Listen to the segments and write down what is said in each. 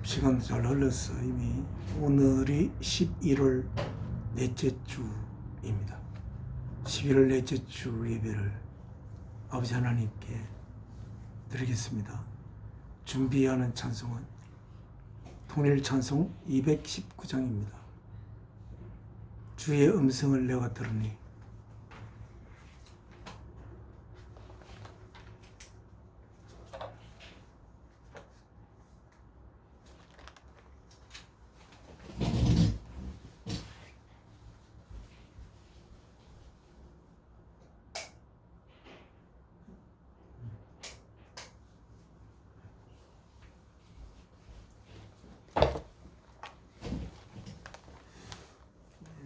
시간도 잘 흘렀어. 이미 오늘이 11월 넷째 주입니다. 11월 넷째 주 예배를 아버지 하나님께 드리겠습니다. 준비하는 찬송은 통일 찬송 219장입니다. 주의 음성을 내가 들으니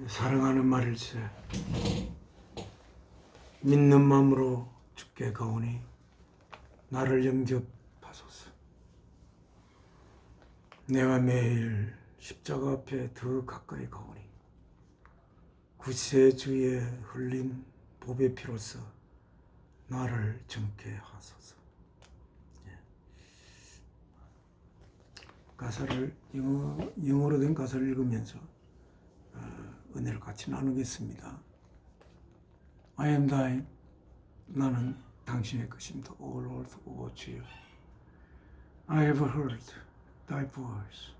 사랑하는 말일세 믿는 마음으로 주께 가오니 나를 영접하소서. 내가 매일 십자가 앞에 더 가까이 가오니 구세주의 흘린 보배 피로써 나를 정케 하소서. 가사를 영어로 된 가사를 읽으면서 은혜를 같이 나누겠습니다. I am thine. 나는 당신의 것입니다. O Lord, 오 주여. I have heard thy voice.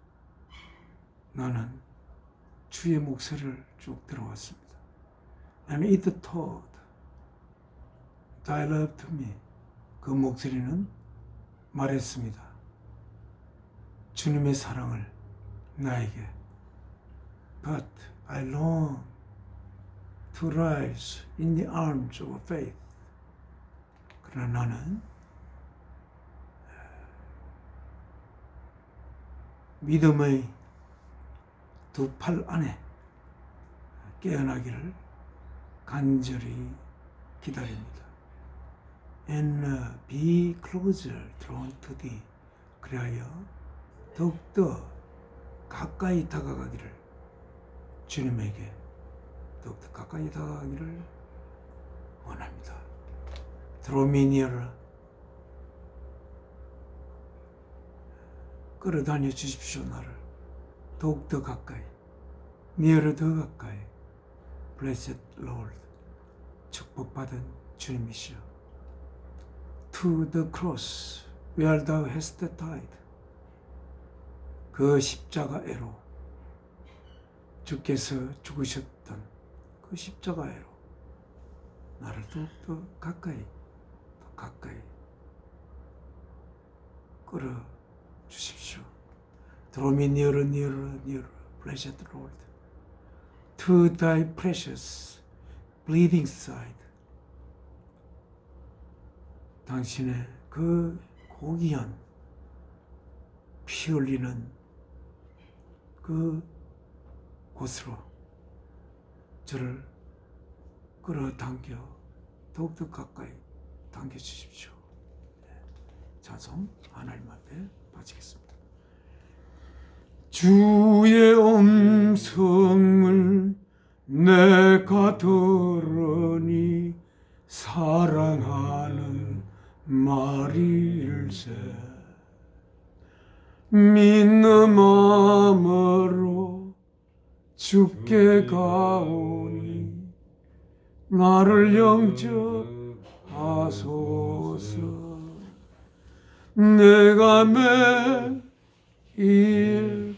나는 주의 목소리를 쭉 들어왔습니다. And it told thy love to me. 그 목소리는 말했습니다. 주님의 사랑을 나에게. But I long to rise in the arms of faith. 그러나 나는 믿음의 두 팔 안에 깨어나기를 간절히 기다립니다. And be closer drawn to thee. 그리하여 더욱더 가까이 다가가기를 주님에게 더욱더 가까이 다가가기를 원합니다. Draw me nearer. 끌어다녀 주십시오. 나를 더욱더 가까이, nearer 더 가까이. Blessed Lord. 축복받은 주님이시여. To the cross where thou hast died. 그 십자가애로 주께서 죽으셨던 그 십자가애로 나를 더욱더 가까이, 더 가까이 끌어 주십시오. Draw me nearer, nearer, nearer, blessed Lord, to thy precious bleeding side. 당신의 그 고귀한 피 흘리는 그 곳으로 저를 끌어당겨 더욱더 가까이 당겨주십시오. 찬송 하나님 앞에 바치겠습니다. 주의 음성을 내가 들으니 사랑하는 말일세. 믿는 마음으로 주께 가오니 나를 영접하소서. 내가 매일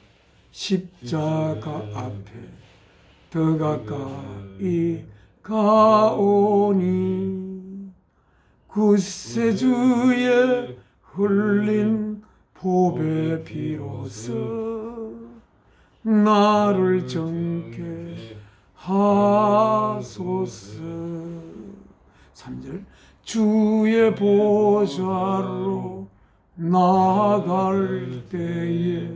십자가 앞에 더 가까이 가오니 구세주의 흘린 보배 피로써 나를 정케 하소서. 3절 주의 보좌로 나아갈 때에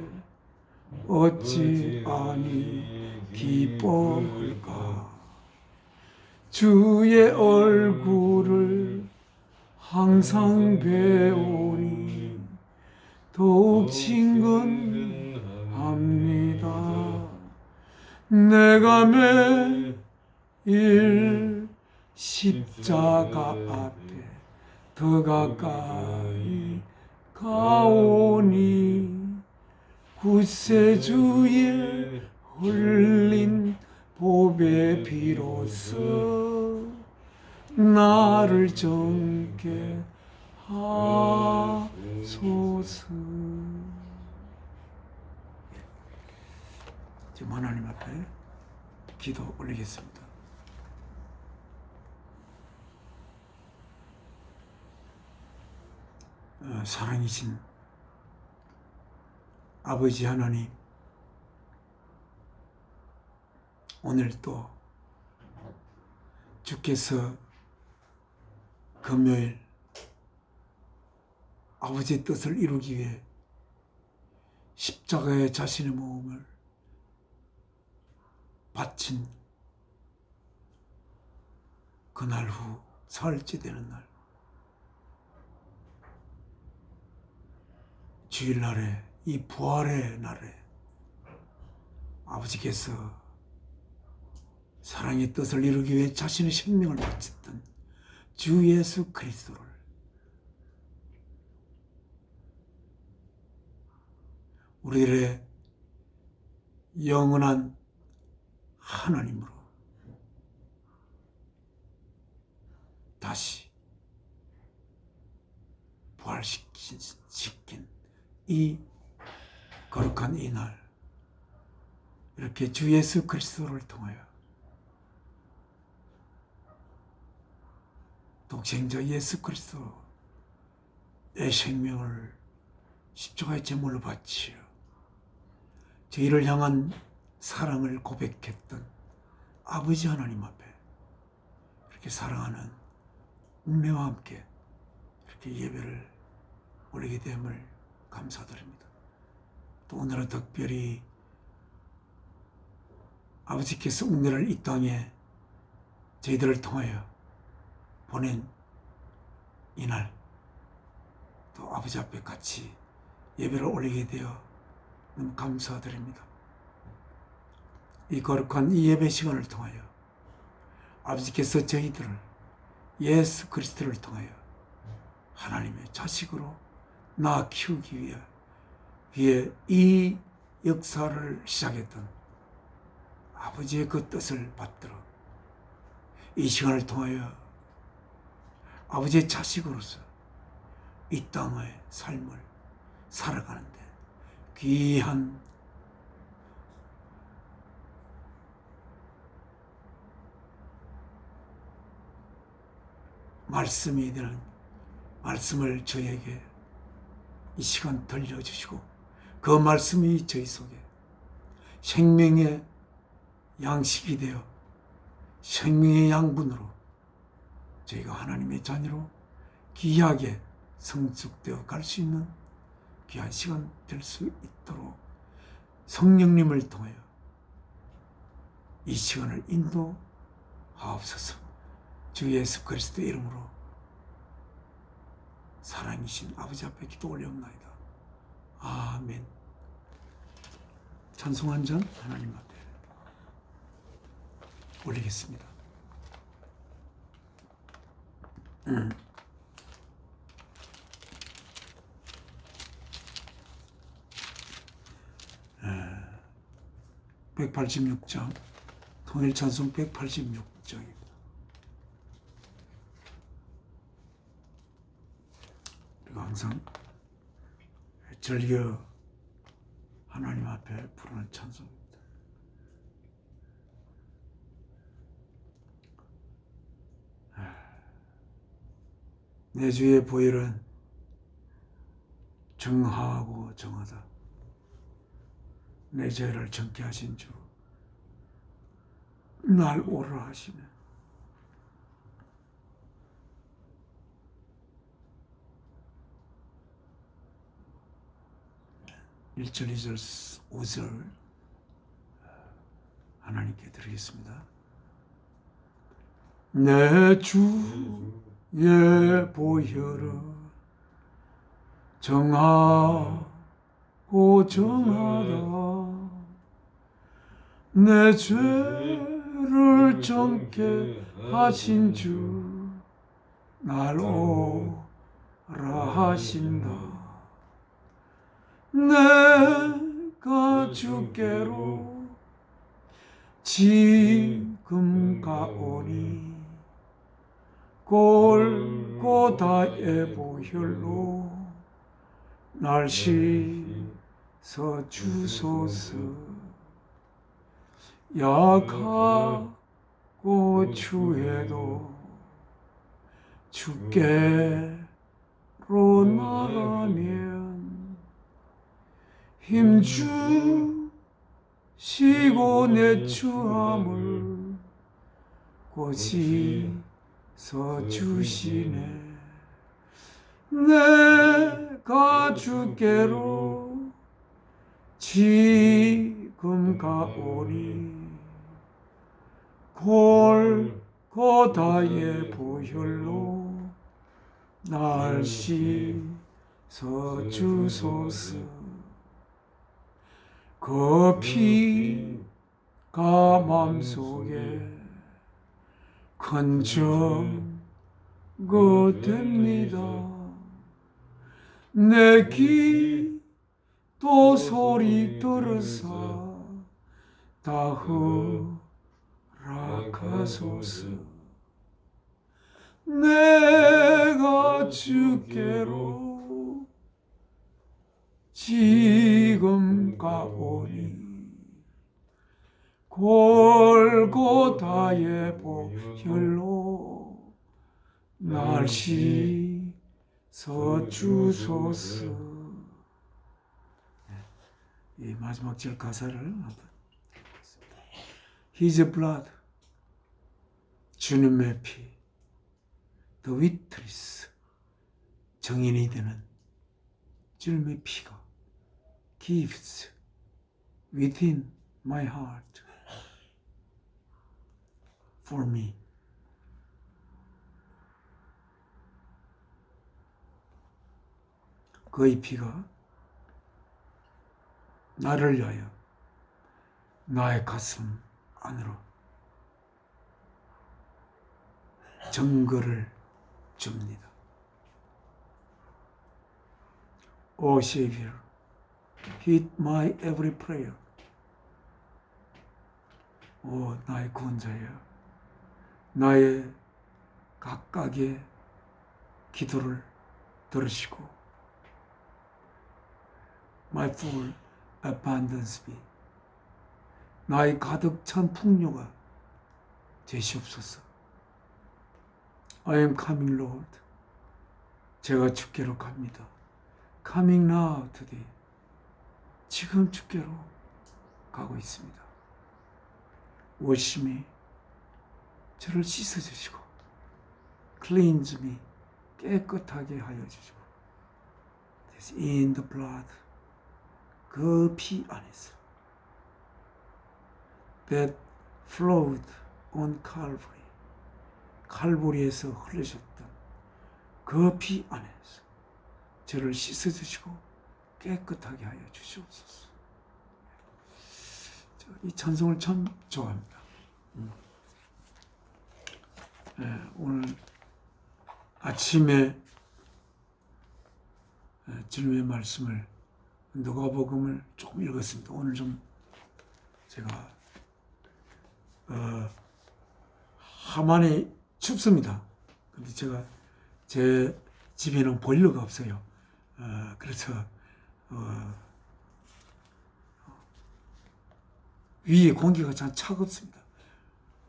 어찌 아니 기뻐할까. 주의 얼굴을 항상 배우니 더욱 친근합니다. 내가 매일 십자가 앞에 더 가까이 가오니 구세주의 흘린 보배 비로소 나를 정케 하소서. 지금 하나님 앞에 기도 올리겠습니다. 사랑이신 아버지 하나님, 오늘 또 주께서 금요일 아버지의 뜻을 이루기 위해 십자가에 자신의 몸을 바친 그날 후 사흘째 되는 날, 주일날에, 이 부활의 날에 아버지께서 사랑의 뜻을 이루기 위해 자신의 생명을 바쳤던 주 예수 그리스도를 우리들의 영원한 하나님으로 다시 부활시킨 이 거룩한 이 날, 이렇게 주 예수 그리스도를 통하여 독생자 예수 그리스도의 생명을 십자가의 제물로 바치어 저희를 향한 사랑을 고백했던 아버지 하나님 앞에 이렇게 사랑하는 은혜와 함께 이렇게 예배를 올리게 됨을 감사드립니다. 또 오늘은 특별히 아버지께서 은혜를 이 땅에 저희들을 통하여 보낸 이날, 또 아버지 앞에 같이 예배를 올리게 되어 너무 감사드립니다. 이 거룩한 이 예배 시간을 통하여 아버지께서 저희들을 예수 그리스도를 통하여 하나님의 자식으로 낳아 키우기 위해 이 역사를 시작했던 아버지의 그 뜻을 받들어 이 시간을 통하여 아버지의 자식으로서 이 땅의 삶을 살아가는데 귀한 말씀이 되는 말씀을 저에게 이 시간 들려주시고 그 말씀이 저희 속에 생명의 양식이 되어 생명의 양분으로 저희가 하나님의 자녀로 귀하게 성숙되어 갈 수 있는 귀한 시간 될 수 있도록 성령님을 통하여 이 시간을 인도하옵소서. 주 예수 그리스도의 이름으로 사랑이신 아버지 앞에 기도 올려옵나이다. 아멘. 찬송 한 장 하나님 앞에 올리겠습니다. 음. 186장, 통일 찬송 186장입니다. 그리고 항상 즐겨 하나님 앞에 부르는 찬송입니다. 내 주의 보혈은 정하고 정하다. 내 죄를 정케 하신 주, 날 오라 하시네. 1절, 2절, 5절 하나님께 드리겠습니다. 내 주의 보혈은 정하고 정하다. 내 죄를 나를 정케 하신 주 날 오라 하신다. 내가 주께로 지금 가오니 골고다의 보혈로 날 씻어 주소서. 약하고 추해도 주께로 나가면 힘주시고 내 추함을 고시서 주시네. 내가 주께로 지금 가오니 골고다의 보혈로 날 씻어 주소서. 그 피가 맘속에 큰 증거 됩니다. 내 기도 소리 들으사 다 허락하소서. 내가 주께로 지금 가오니 골고다의 보혈로 날 씻어 주소서. 이 마지막 절 가사를 한번 His blood, 주님의 피, the witness, 정인이 되는 주님의 피가 gives within my heart for me. 그의 피가 나를 위하여 나의 가슴 안으로 증거를 줍니다. O Savior, heed my every prayer. 오 나의 구원자여, 나의 각각의 기도를 들으시고 my full abundance be, 나의 가득 찬 풍요가 되시옵소서. I am coming, Lord. 제가 주께로 갑니다. Coming now today. 지금 주께로 가고 있습니다. Wash me. 저를 씻어주시고 Cleanse me. 깨끗하게 하여 주시고 In the blood. 그 피 안에서 That flowed on Calvary. 칼보리에서 흘러졌던 그 피 안에서 저를 씻어주시고 깨끗하게 하여 주시옵소서. 이 찬송을 참 좋아합니다. 오늘 아침에 주님의 말씀을 누가복음을 조금 읽었습니다. 오늘 좀 제가 하만이 춥습니다. 근데 제가 제 집에는 보일러가 없어요. 그래서 위에 공기가 참 차갑습니다.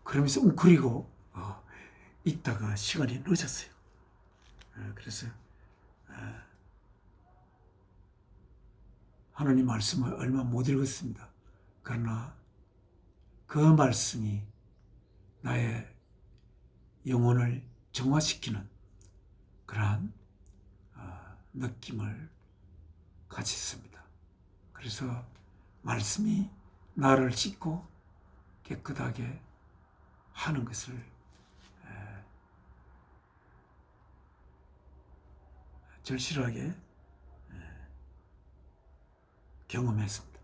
그러면서 웅크리고 있다가 시간이 늦었어요. 그래서 하나님 말씀을 얼마 못 읽었습니다. 그러나 그 말씀이 나의 영혼을 정화시키는 그러한 느낌을 가졌습니다. 그래서 말씀이 나를 씻고 깨끗하게 하는 것을 절실하게 경험했습니다.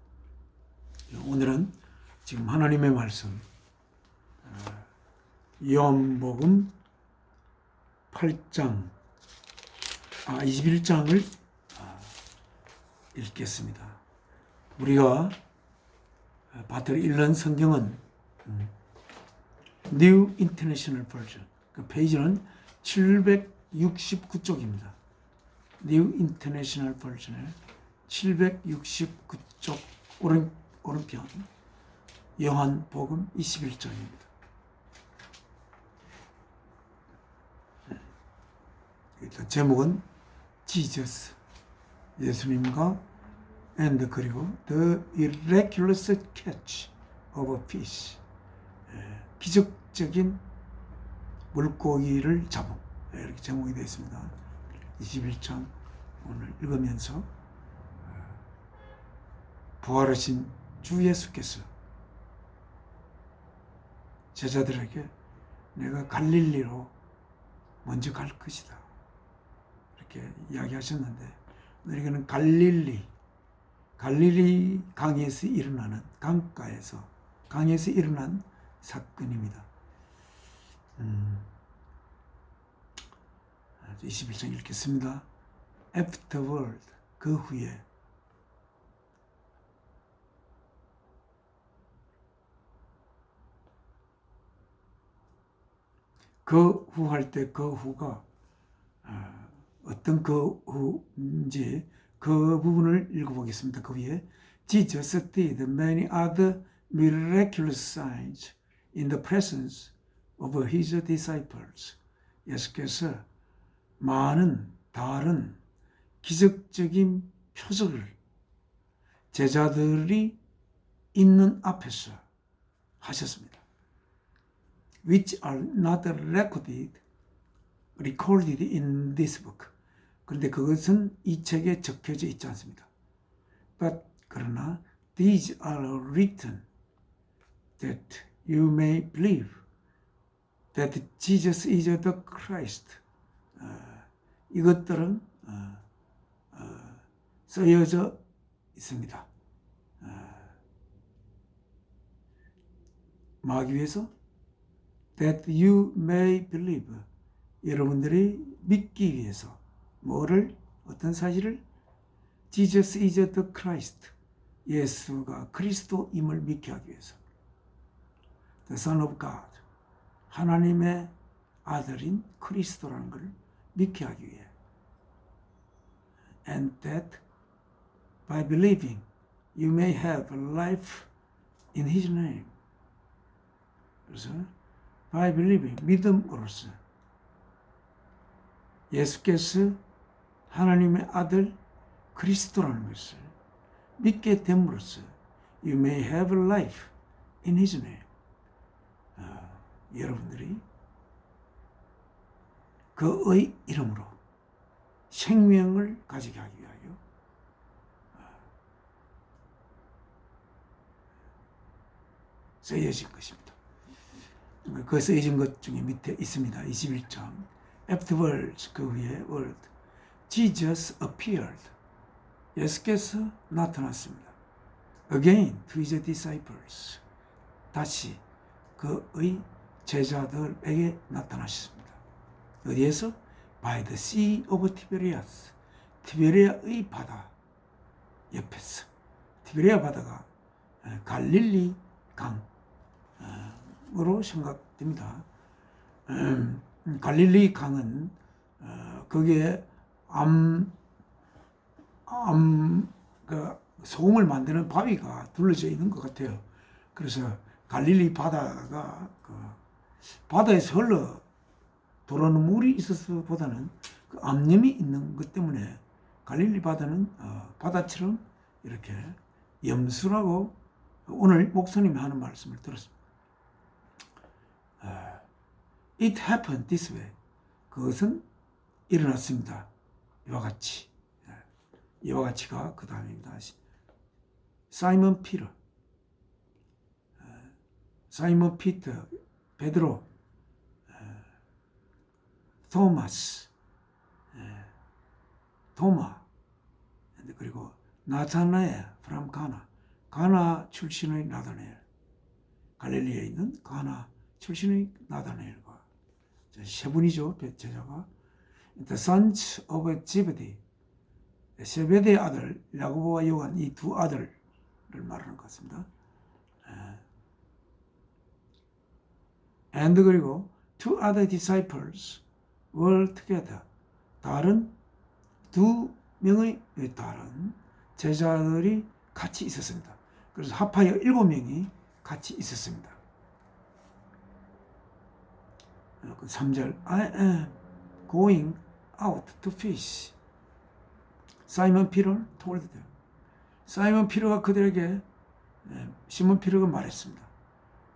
오늘은 지금 하나님의 말씀 요한복음 8장 21장을 읽겠습니다. 우리가 받들어 읽는 성경은 New International Version, 그 페이지는 769쪽입니다. New International Version의 769쪽 오른편 요한복음 21장입니다. 제목은 Jesus, 예수님과 and 그리고 The Miraculous Catch of a Fish, 기적적인 물고기를 잡음, 이렇게 제목이 되어 있습니다. 21장 오늘 읽으면서 부활하신 주 예수께서 제자들에게 내가 갈릴리로 먼저 갈 것이다 이렇게 이야기하셨는데, 우리는 갈릴리 강에서 일어나는, 강에서 일어난 사건입니다. 21장 읽겠습니다. Afterward, 그 후에 그 후 할 때 그 후가 어떤 그 후인지 그 부분을 읽어보겠습니다. 그 위에 Jesus did many other miraculous signs in the presence of his disciples. 예수께서 많은 다른 기적적인 표적을 제자들이 있는 앞에서 하셨습니다. Which are not recorded in this book. 그런데 그것은 이 책에 적혀져 있지 않습니다. But 그러나 these are written that you may believe that Jesus is the Christ. 이것들은 쓰여져 있습니다. 하기 위해서 that you may believe, 여러분들이 믿기 위해서 뭐를, 어떤 사실을, Jesus is the Christ, 예수가 그리스도임을 믿게 하기 위해서, the Son of God, 하나님의 아들인 그리스도라는 걸 믿게 하기 위해, and that by believing you may have life in His name. 그래서 by believing, 믿음으로써 예수께서 하나님의 아들 그리스도라는 것을 믿게 됨으로써 you may have life in His name. 여러분들이 그의 이름으로 생명을 가지게 하기 위하여 쓰여진 것입니다. 그 쓰여진 것 중에 밑에 있습니다. 21장 Afterwards, 그 후에 word, Jesus appeared, 예수께서 나타났습니다. Again to his disciples, 다시 그의 제자들에게 나타나셨습니다. 어디에서? By the Sea of Tiberias, 티베리아의 바다 옆에서. 티베리아 바다가 갈릴리 강으로 생각됩니다. 갈릴리 강은 거기에 소금을 만드는 바위가 둘러져 있는 것 같아요. 그래서 갈릴리 바다가 바다에서 흘러 들어오는 물이 있어서보다는 그 암염이 있는 것 때문에 갈릴리 바다는 바다처럼 이렇게 염수라고 오늘 목사님이 하는 말씀을 들었습니다. It happened this way. 그것은 일어났습니다. 이와 같이. 이와 같이가 그 다음입니다. 사이먼 피터, 베드로, 토마스, 토마, 그리고 나타나엘 from 가나 출신의 나타나엘, 갈릴리에 있는 가나 출신의 나다나엘과 세 분이죠. 제자가 The sons of Zebedee, 세베대의 아들 야고보와 요한, 이 두 아들을 말하는 것 같습니다. And 그리고 two other disciples were together. 다른 두 명의 다른 제자들이 같이 있었습니다. 그래서 합하여 7명이 같이 있었습니다. 3절 I am going out to fish. 사이먼 피터 told them. 사이먼 피터가 그들에게 시몬 피터가 말했습니다.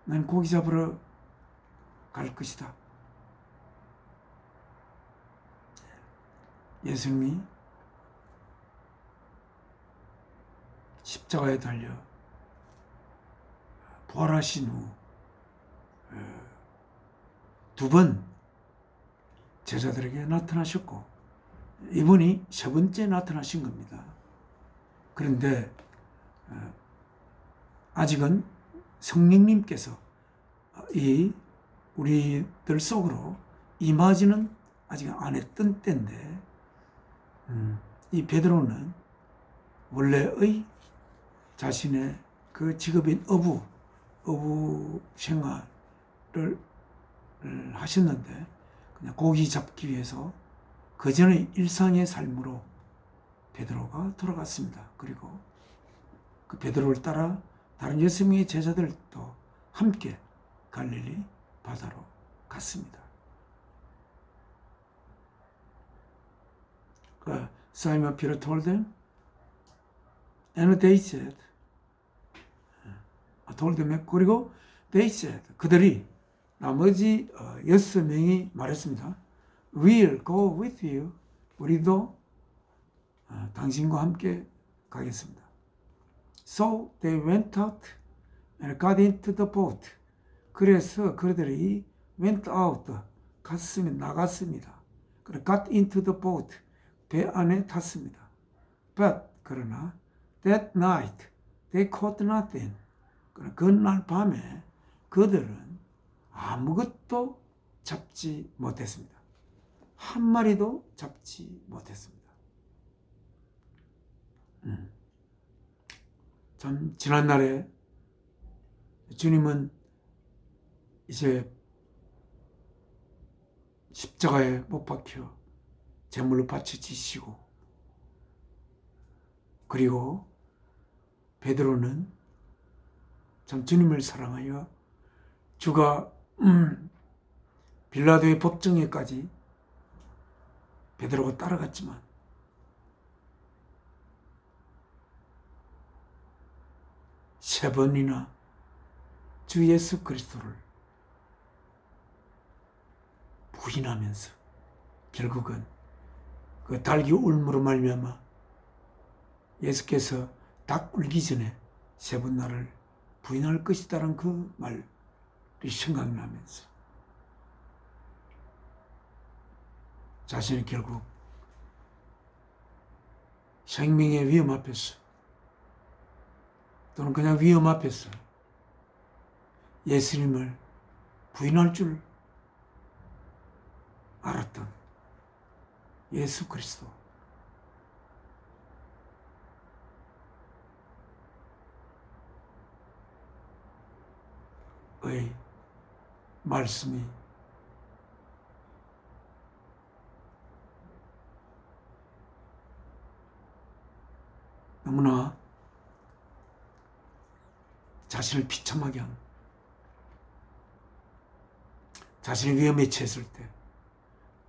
난 고기 잡으러 갈 것이다. 예수님이 십자가에 달려 부활하신 후 두 번 제자들에게 나타나셨고 이분이 세 번째 나타나신 겁니다. 그런데 아직은 성령님께서 이 우리들 속으로 임하지는 아직 안 했던 때인데 이 베드로는 원래의 자신의 그 직업인 어부 생활을 하셨는데 그냥 고기 잡기 위해서 그 전의 일상의 삶으로 베드로가 돌아갔습니다. 그리고 그 베드로를 따라 다른 6명의 제자들도 함께 갈릴리 바다로 갔습니다. Simon Peter told them, and they said, 그리고 they said, 그들이 나머지 6명이 말했습니다. We'll go with you. 우리도 당신과 함께 가겠습니다. So they went out and got into the boat. 그래서 그들이 went out, 나갔습니다. 그리고 got into the boat, 배 안에 탔습니다. But 그러나 that night they caught nothing. 그날 밤에 그들은 아무것도 잡지 못했습니다. 한 마리도 잡지 못했습니다. 참 지난날에 주님은 이제 십자가에 못 박혀 제물로 바쳐지시고 그리고 베드로는 참 주님을 사랑하여 주가 빌라도의 법정에까지 베드로가 따라갔지만 세 번이나 주 예수 그리스도를 부인하면서 결국은 그 달기 울무로 말미암아 예수께서 닭 울기 전에 세 번 나를 부인할 것이다라는 그 말이 생각나면서 자신이 결국 생명의 위험 앞에서 또는 그냥 위험 앞에서 예수님을 부인할 줄 알았던 예수 그리스도의 말씀이 너무나 자신을 비참하게 한, 자신이 위험에 처했을 때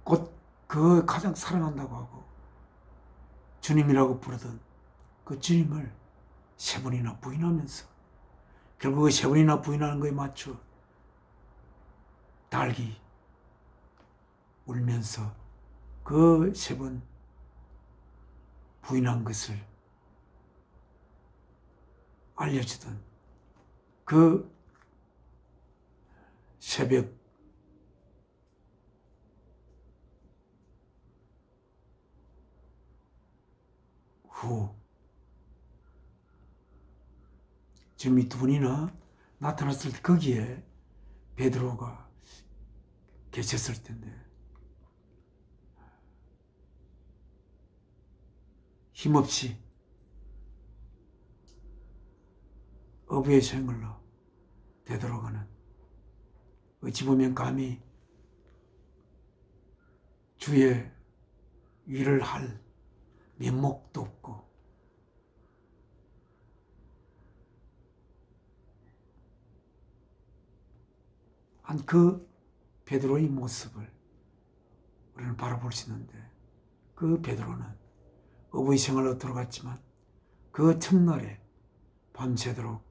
곧 그 가장 사랑한다고 하고 주님이라고 부르던 그 주님을 세 번이나 부인하면서 결국 그 세 번이나 부인하는 거에 맞춰 달기 울면서 그 세 번 부인한 것을 알려주던 그 새벽 후 주님이 두 번이나 나타났을 때 거기에 베드로가 계셨을 텐데 힘없이 어부의 생을로 되돌아가는, 어찌 보면 감히 주의 일을 할 면목도 없고 한 그 베드로의 모습을 우리는 바라볼 수 있는데, 그 베드로는 어부의 생활로 들어갔지만 그 첫날에 밤새도록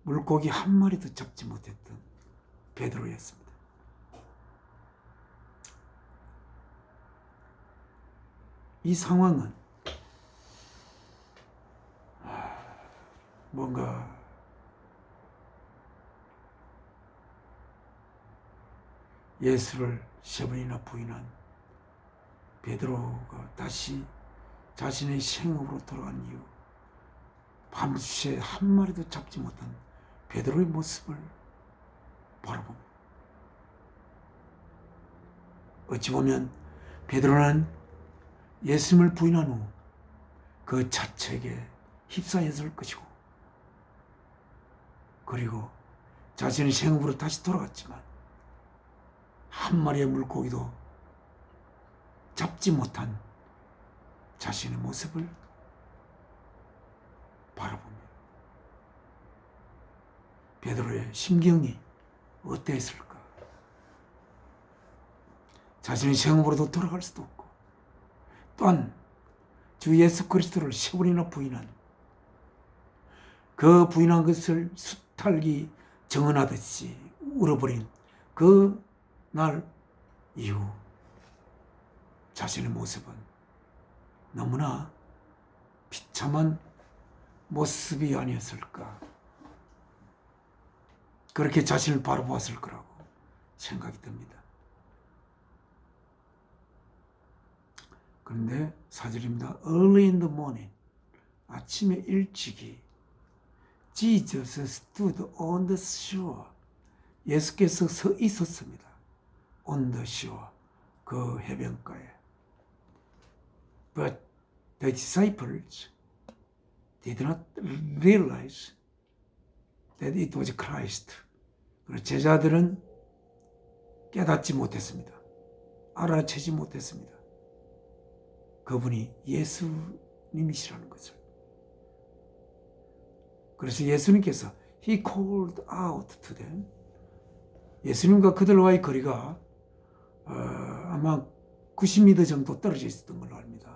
물고기 한 마리도 잡지 못했던 베드로였습니다. 이 상황은 뭔가 예수를 3번이나 부인한 베드로가 다시 자신의 생업으로 돌아간 이후 밤새 한 마리도 잡지 못한 베드로의 모습을 바라봅니다. 어찌 보면 베드로는 예수님을 부인한 후 그 자책에 휩싸였을 것이고, 그리고 자신의 생업으로 다시 돌아갔지만 한 마리의 물고기도 잡지 못한 자신의 모습을 바라봅니다. 베드로의 심경이 어땠을까? 자신의 생업으로도 돌아갈 수도 없고, 또한 주 예수 그리스도를 3번이나 부인한, 그 부인한 것을 수탈기 정언하듯이 울어버린 그 날 이후 자신의 모습은 너무나 비참한 모습이 아니었을까, 그렇게 자신을 바라보았을 거라고 생각이 듭니다. 그런데 4절입니다. Early in the morning, 아침에 일찍이 Jesus stood on the shore, 예수께서 서 있었습니다. On the shore, 그 해변가에. But the disciples did not realize that it was Christ. 제자들은 깨닫지 못했습니다. 알아채지 못했습니다. 그분이 예수님이시라는 것을. 그래서 예수님께서 He called out to them. 예수님과 그들과의 거리가 아마 90m 정도 떨어져 있었던 걸로 압니다.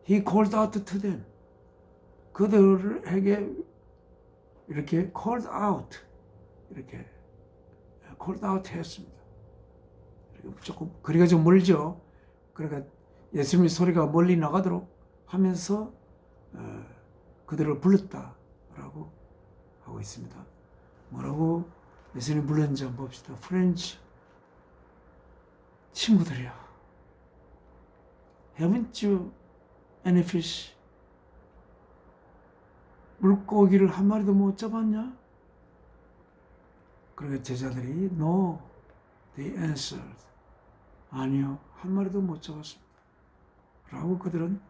He called out to them. 그들에게 이렇게 called out, 이렇게 called out 했습니다. 조금 거리가 좀 멀죠. 그러니까 예수님의 소리가 멀리 나가도록 하면서 그들을 불렀다라고 하고 있습니다. 뭐라고 예수님이 불렀는지 한번 봅시다. Friends, 친구들이야, haven't you any fish? 물고기를 한 마리도 못 잡았냐? 그러니까 제자들이 No, they answered. 아니요, 한 마리도 못 잡았습니다. 라고 그들은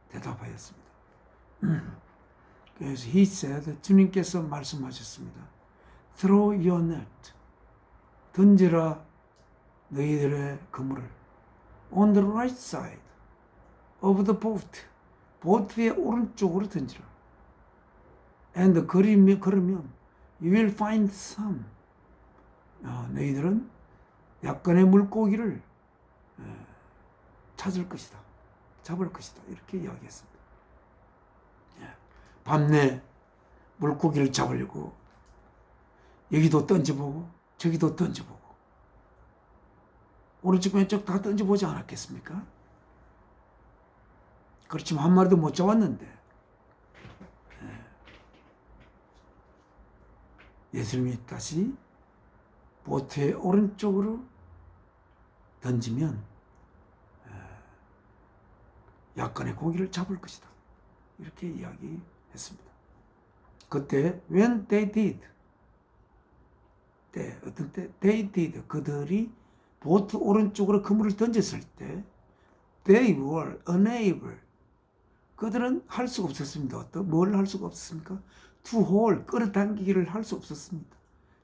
대답하였습니다. 그래서 He said, 주님께서 말씀하셨습니다. Throw your net, 던지라 너희들의 그물을 on the right side of the boat, 보트의 오른쪽으로 던지라. And 그러면 you will find some. 너희들은 약간의 물고기를 찾을 것이다, 잡을 것이다, 이렇게 이야기했습니다. 밤내 물고기를 잡으려고 여기도 던져보고 저기도 던져보고 오른쪽 왼쪽 다 던져보지 않았겠습니까? 그렇지만 한 마리도 못 잡았는데 예수님이 다시 보트의 오른쪽으로 던지면 약간의 고기를 잡을 것이다, 이렇게 이야기했습니다. 그때 when they did, 때, 어떤 때, they did, 그들이 보트 오른쪽으로 그물을 던졌을 때, they were unable, 그들은 할 수가 없었습니다. 어떤 뭘 할 수가 없었습니까? to hold, 끌어당기기를 할 수 없었습니다.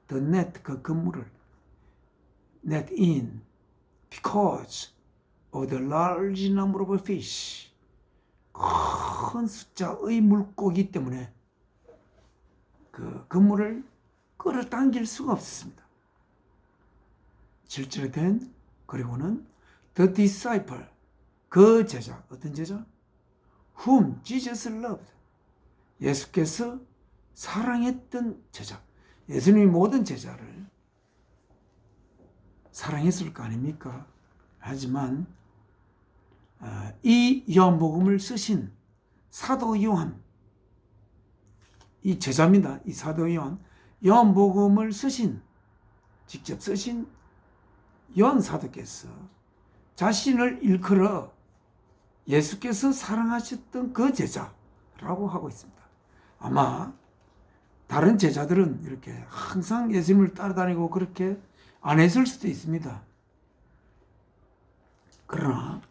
the net, 그 그물을 net in, because of the large number of fish, 큰 숫자의 물고기 때문에 그 그물을 끌어당길 수가 없었습니다. 실제로 된, 그리고는 the disciple, 그 제자, 어떤 제자? whom Jesus loved, 예수께서 사랑했던 제자. 예수님이 모든 제자를 사랑했을 거 아닙니까? 하지만 이 요한복음을 쓰신 사도 요한, 이 제자입니다. 이 사도 요한, 요한복음을 직접 쓰신 요한 사도께서 자신을 일컬어 예수께서 사랑하셨던 그 제자라고 하고 있습니다. 아마 다른 제자들은 이렇게 항상 예수님을 따라다니고 그렇게 안 했을 수도 있습니다. 그러나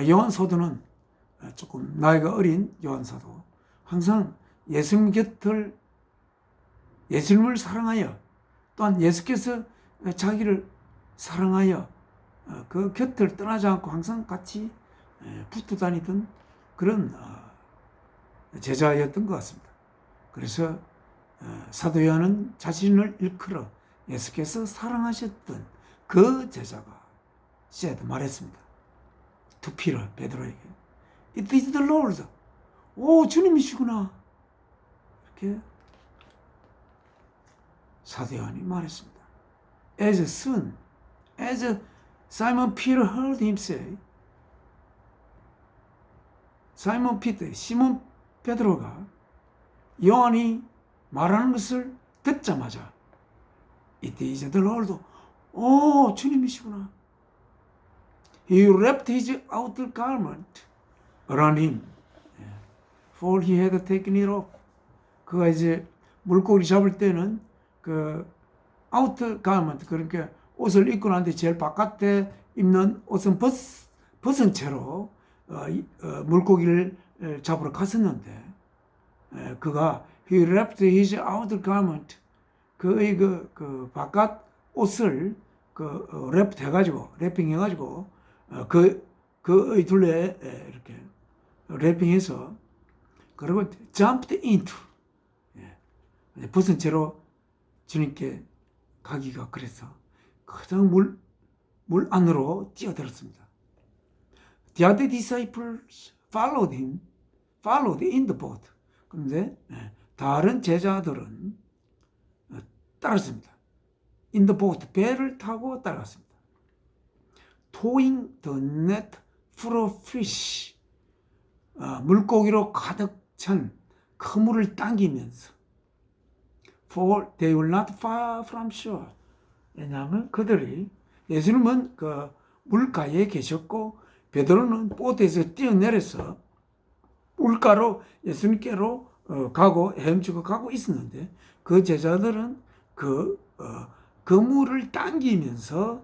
요한 사도는 조금 나이가 어린 요한 사도, 항상 예수님 곁을, 예수님을 사랑하여, 또한 예수께서 자기를 사랑하여 그 곁을 떠나지 않고 항상 같이 붙어 다니던 그런 제자였던 것 같습니다. 그래서 사도 요한은 자신을 일컬어 예수께서 사랑하셨던 그 제자가 said, 말했습니다. to Peter, 베드로에게 It is the Lord. 오, 주님이시구나. 이렇게 사도 요한이 말했습니다. As soon as Simon Peter heard him say, 사이먼 피터, 시몬 베드로가 요한이 말하는 것을 듣자마자 It is the Lord. 오, 주님이시구나. He wrapped his outer garment around him, for he had taken it off. 그가 이제 물고기 잡을 때는 그 outer garment, 그러니까 옷을 입고 나는데 제일 바깥에 입는 옷은 벗은 채로 물고기를 잡으러 갔었는데, 그가 he wrapped his outer garment, 그의 그 바깥 옷을 랩 해가지고, 랩핑 해가지고 그의 둘레에 이렇게 랩핑해서, 그리고 jumped into, 벗은 채로 주님께 가기가 그래서 그냥 물 안으로 뛰어들었습니다. The other disciples followed in the boat. 그런데 다른 제자들은 따랐습니다. In the boat, 배를 타고 따라갔습니다. Towing the net full of fish, 물고기로 가득 찬 그물을 당기면서, for they were not far from shore. 왜냐하면 그들이, 예수님은 그 물가에 계셨고 베드로는 보트에서 뛰어내려서 물가로 예수님께로 가고 헤엄치고 가고 있었는데, 그 제자들은 그물을 당기면서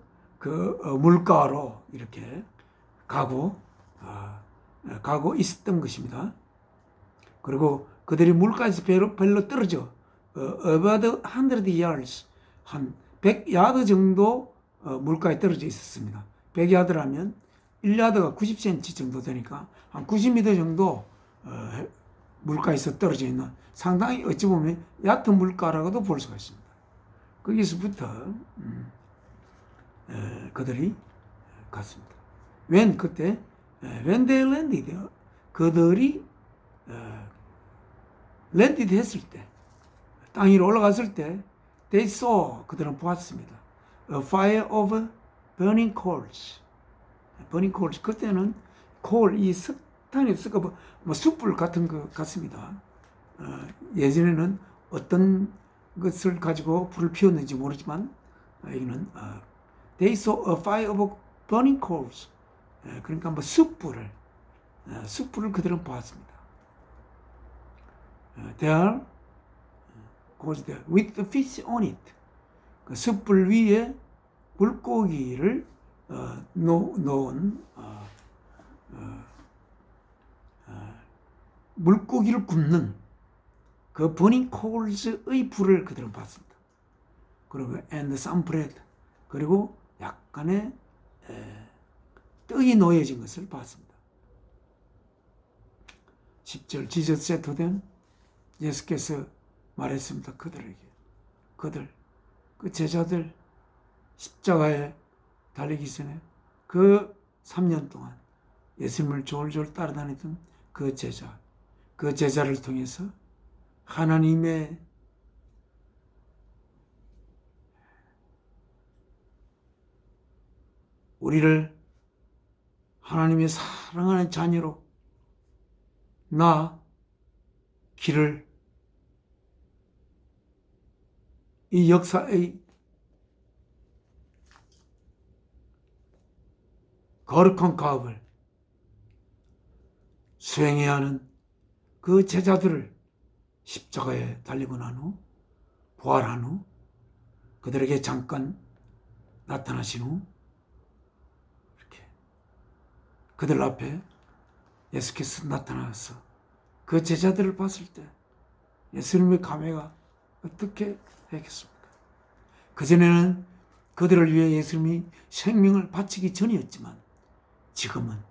물가로 이렇게 가고 있었던 것입니다. 그리고 그들이 물가에서 별로 떨어져 about 100 yards, 한 100야드 정도 물가에 떨어져 있었습니다. 100야드라면 1야드가 90cm 정도 되니까 한 90m 정도 물가에서 떨어져 있는, 상당히 어찌 보면 얕은 물가라고도 볼 수가 있습니다. 거기서부터 그들이 갔습니다. when they landed, 그들이 landed 했을 때, 땅 위로 올라갔을 때, they saw, 그들은 보았습니다. A fire of burning coals. burning coals, 그때는 coal, 이 석탄이 없으니까 뭐 숯불 같은 것 같습니다. 예전에는 어떤 것을 가지고 불을 피웠는지 모르지만 이거는 they saw a fire of burning coals. 그러니까 뭐 숯불을 그들은 보았습니다. There goes there with the fish on it. 그 숯불 위에 물고기를 놓은 물고기를 굽는 그 버닝 콜즈의 불을 그들은 봤습니다. 그리고 and some bread, 그리고 약간의 떡이 놓여진 것을 봤습니다. 10절 Jesus said to them, 예수께서 말했습니다. 그들에게, 그 제자들, 십자가에 달리기 전에 그 3년 동안 예수님을 졸졸 따라다니던 그 제자를 통해서 하나님의 우리를 하나님의 사랑하는 자녀로 길을 이 역사의 거룩한 가업을 수행해야 하는 그 제자들을 십자가에 달리고 난 후, 부활한 후, 그들에게 잠깐 나타나신 후, 이렇게 그들 앞에 예수께서 나타나서 그 제자들을 봤을 때 예수님의 감회가 어떻게 했겠습니까? 그전에는 그들을 위해 예수님이 생명을 바치기 전이었지만 지금은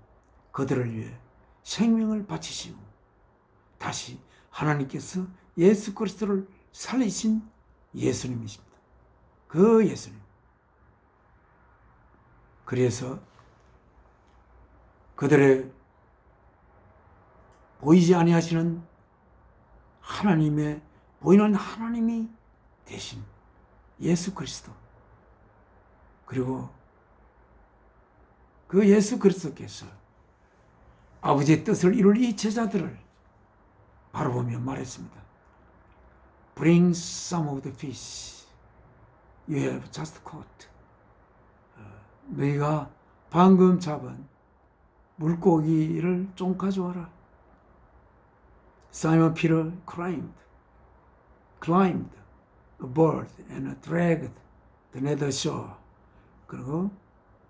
그들을 위해 생명을 바치시고 다시 하나님께서 예수 그리스도를 살리신 예수님이십니다. 그 예수님. 그래서 그들의 보이지 아니하시는 하나님의 보이는 하나님이 되신 예수 그리스도, 그리고 그 예수 그리스도께서 아버지의 뜻을 이룰 이 제자들을 바라보며 말했습니다. Bring some of the fish you have just caught. 너희가 방금 잡은 물고기를 좀 가져와라. Simon Peter climbed aboard and dragged the net ashore. 그리고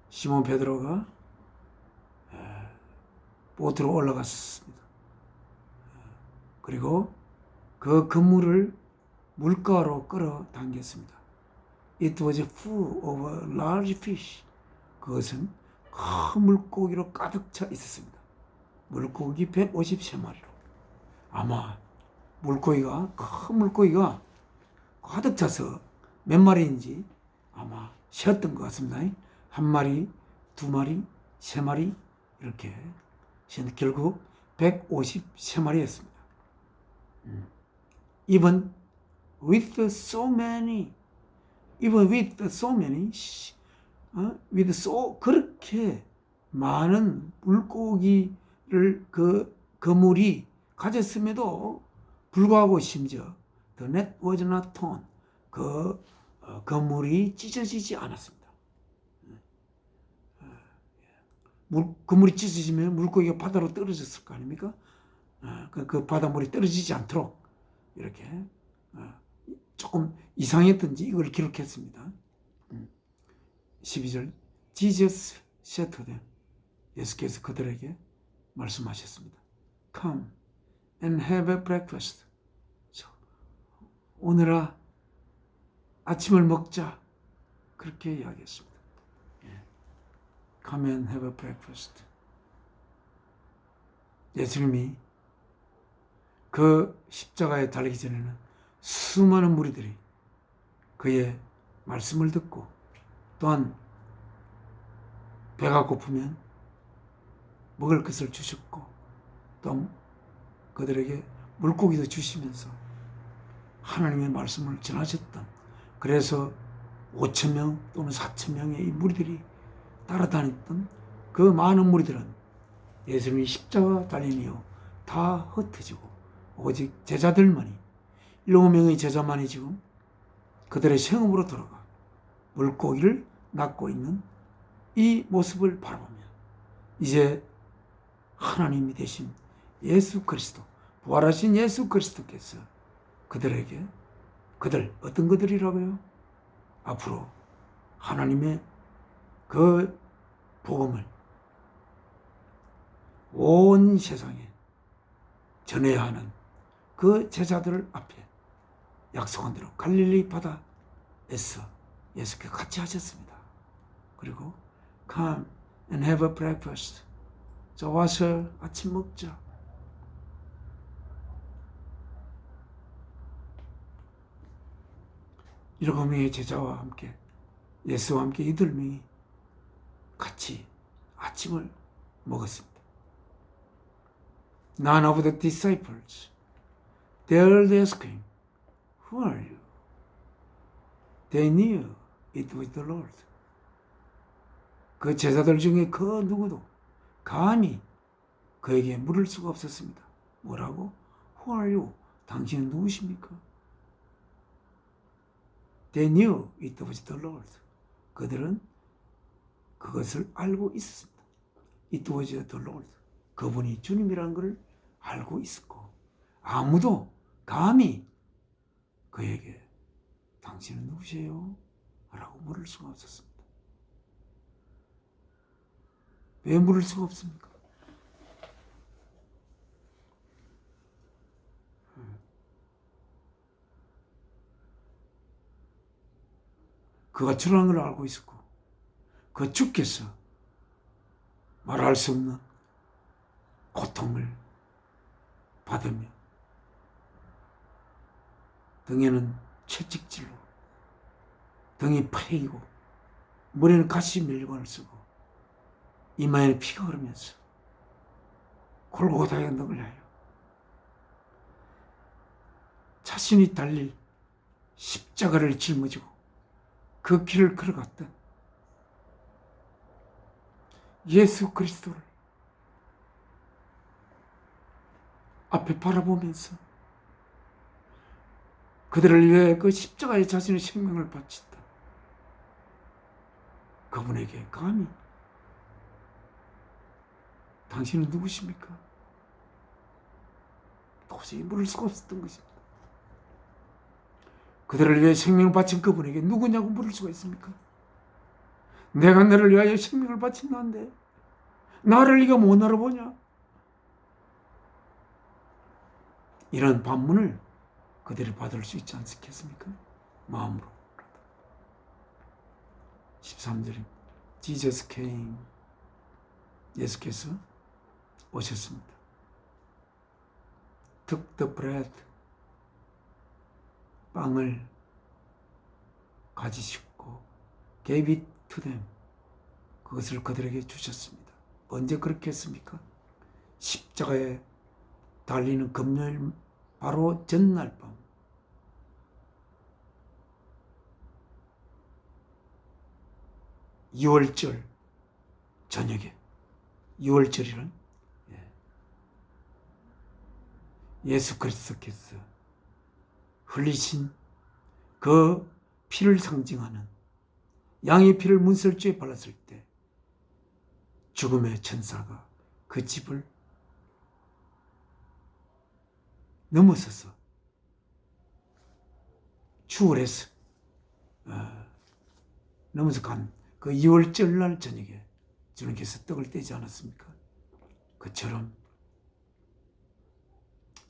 시몬 베드로가 보트로 올라갔습니다. 그리고 그 그물을 물가로 끌어당겼습니다. It was full of large fish. 그것은 큰 물고기로 가득 차 있었습니다. 물고기 153마리로. 아마 큰 물고기가 가득 차서 몇 마리인지 아마 쉬었던 것 같습니다. 한 마리, 두 마리, 세 마리 이렇게 결국 153마리였습니다. Even with so many, 그렇게 많은 물고기를 그 그물이 가졌음에도 불구하고 심지어 the net was not torn, 그 그물이 찢어지지 않았습니다. 그물이 찢어지면 물고기가 바다로 떨어졌을 거 아닙니까? 그 바닷물이 떨어지지 않도록 이렇게 조금 이상했던지 이걸 기록했습니다. 12절 Jesus said to them, 예수께서 그들에게 말씀하셨습니다. Come and have a breakfast. 오늘아 아침을 먹자. 그렇게 이야기했습니다. Come and have a breakfast. 예수님이 그 십자가에 달리기 전에는 수많은 무리들이 그의 말씀을 듣고 또한 배가 고프면 먹을 것을 주셨고 또 그들에게 물고기도 주시면서 하나님의 말씀을 전하셨던, 그래서 5,000명 또는 4,000명의 이 무리들이 따라다녔던 그 많은 무리들은 예수님이 십자가 달린 이후 다 흩어지고 오직 제자들만이 7명의 제자만이 지금 그들의 생업으로 돌아가 물고기를 낚고 있는 이 모습을 바라보며 이제 하나님이 되신 예수 그리스도, 부활하신 예수 그리스도께서 그들에게, 어떤 그들이라고요? 앞으로 하나님의 그 복음을 온 세상에 전해야 하는 그 제자들 앞에 약속한 대로 갈릴리 바다에서 예수께서 같이 하셨습니다. 그리고 Come and have a breakfast. 저 와서 아침 먹자. 일곱 명의 제자와 함께 예수와 함께 8명이 같이 아침을 먹었습니다. None of the disciples dared ask him, Who are you? They knew it was the Lord. 그 제자들 중에 그 누구도 감히 그에게 물을 수가 없었습니다. 뭐라고? Who are you? 당신은 누구십니까? They knew it was the Lord. 그들은 그것을 알고 있었습니다. It was the Lord. 그분이 주님이라는 것을 알고 있었고 아무도 감히 그에게 당신은 누구세요? 라고 물을 수가 없었습니다. 왜 물을 수가 없습니까? 그가 주라는 걸 알고 있었고 그 주께서 말할 수 없는 고통을 받으며 등에는 채찍질로 등이 파이고 머리는 가시밀관을 쓰고 이마에는 피가 흐르면서 골고다의 언덕을 하여 자신이 달릴 십자가를 짊어지고 그 길을 걸어갔던 예수 그리스도를 앞에 바라보면서 그들을 위해 그 십자가에 자신의 생명을 바친다. 그분에게 감히 당신은 누구십니까? 도저히 물을 수가 없었던 것입니다. 그들을 위해 생명을 바친 그분에게 누구냐고 물을 수가 있습니까? 내가 너를 위하여 생명을 바친다는데 나를 네가 못 알아보냐? 이런 반문을 그들이 받을 수 있지 않겠습니까? 마음으로. 13절입니다. Jesus came. 예수께서 오셨습니다. Took the bread. 빵을 가지시고 gave it to them. 그것을 그들에게 주셨습니다. 언제 그렇게 했습니까? 십자가에 달리는 금요일 바로 전날 밤 유월절 저녁에 유월절이란 예수 그리스도께서 흘리신 그 피를 상징하는 양의 피를 문설주에 발랐을 때 죽음의 천사가 그 집을 넘어서서 추월해서 넘어서 간 그 2월절 날 저녁에 주님께서 떡을 떼지 않았습니까? 그처럼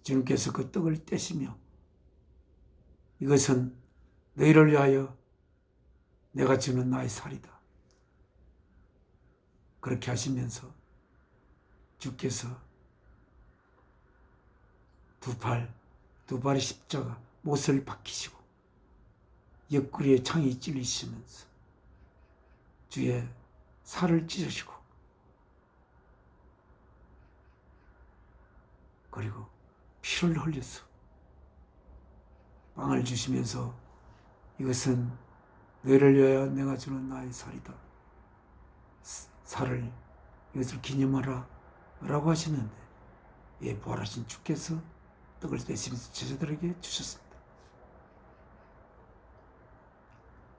주님께서 그 떡을 떼시며 이것은 너희를 위하여 내가 주는 나의 살이다. 그렇게 하시면서 주께서 두 발의 십자가 못을 박히시고 옆구리에 창이 찔리시면서 주의 살을 찢으시고 그리고 피를 흘려서 빵을 주시면서 이것은 너희를 위하여 내가 주는 나의 살이다. 살을 이것을 기념하라 라고 하시는데 부활하신 주께서 떡을 떼시면서 제자들에게 주셨습니다.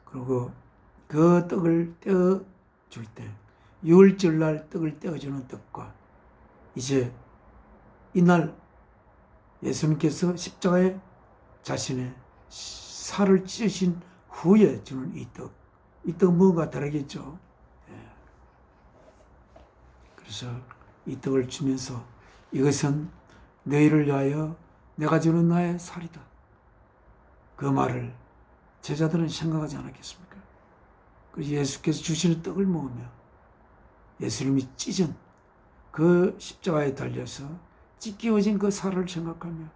그리고 그 떡을 떼어줄 때 유월절날 떡을 떼어주는 떡과 이제 이날 예수님께서 십자가에 자신의 살을 찢으신 후에 주는 이 떡. 이 떡 뭔가 다르겠죠. 예. 그래서 이 떡을 주면서 이것은 너희를 위하여 내가 주는 나의 살이다. 그 말을 제자들은 생각하지 않았겠습니까? 그래서 예수께서 주시는 떡을 먹으며 예수님이 찢은 그 십자가에 달려서 찢기워진 그 살을 생각하며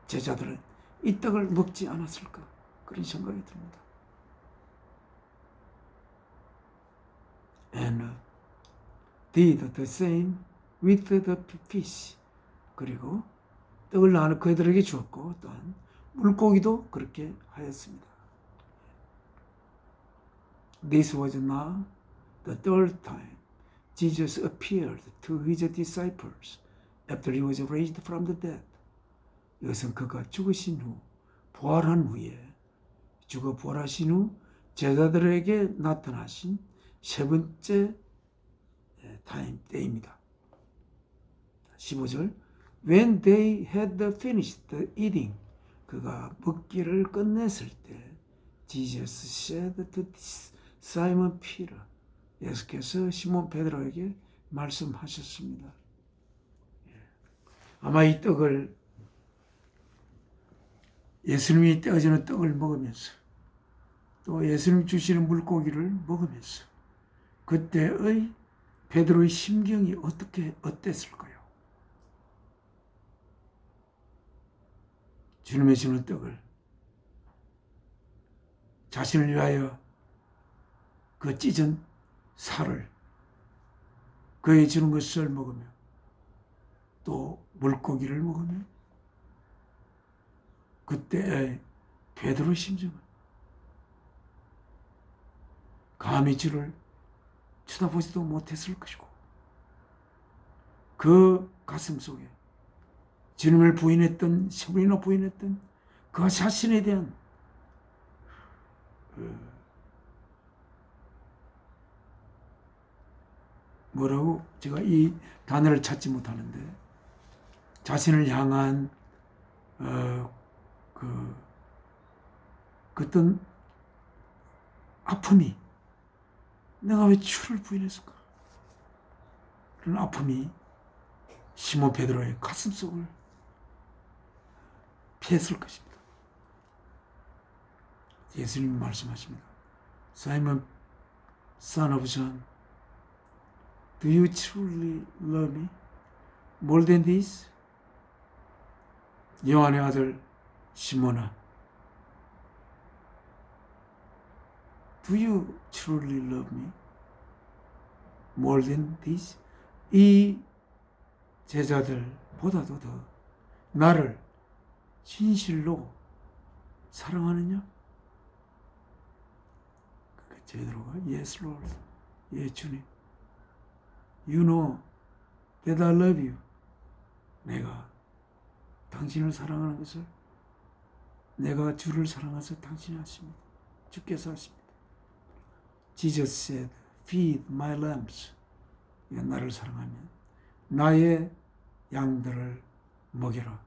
제자들은 이 떡을 먹지 않았을까? 그런 생각이 듭니다. And did the same with the fish. 그리고 떡을 나눠 그들에게 주었고 또한 물고기도 그렇게 하였습니다. This was now the third time Jesus appeared to his disciples after he was raised from the dead. 이것은 그가 죽으신 후 부활한 후에 죽어 부활하신 후 제자들에게 나타나신 세 번째 때입니다. 15절 When they had finished eating, 그가 먹기를 끝냈을 때 Jesus said to Simon Peter, 예수께서 시몬 베드로에게 말씀하셨습니다. 아마 이 떡을 예수님이 떼어주는 떡을 먹으면서 또 예수님 주시는 물고기를 먹으면서 그때의 베드로의 심경이 어땠을까요? 주님의 주는 떡을 자신을 위하여 그 찢은 살을 그의 주는 것을 먹으며 또 물고기를 먹으며 그때의 베드로의 심정은 감히 주를 쳐다보지도 못했을 것이고 그 가슴 속에 주님을 부인했던 세 번이나 부인했던 그 자신에 대한 뭐라고 제가 이 단어를 찾지 못하는데 자신을 향한 그 어떤 아픔이 내가 왜 주를 부인했을까? 그런 아픔이 시몬 베드로의 가슴속을 피했을 것입니다. 예수님이 말씀하십니다. Simon, son of John, do you truly love me more than this? 요한의 아들 시몬아, do you truly love me more than this? 이 제자들보다도 더 나를 진실로 사랑하느냐? 제대로가 Yes, Lord. 예, 주님. You know that I love you. 내가 당신을 사랑하는 것을 내가 주를 사랑해서 당신이 하십니다. 주께서 하십니다. Jesus said, feed my lambs. 나를 사랑하면 나의 양들을 먹여라.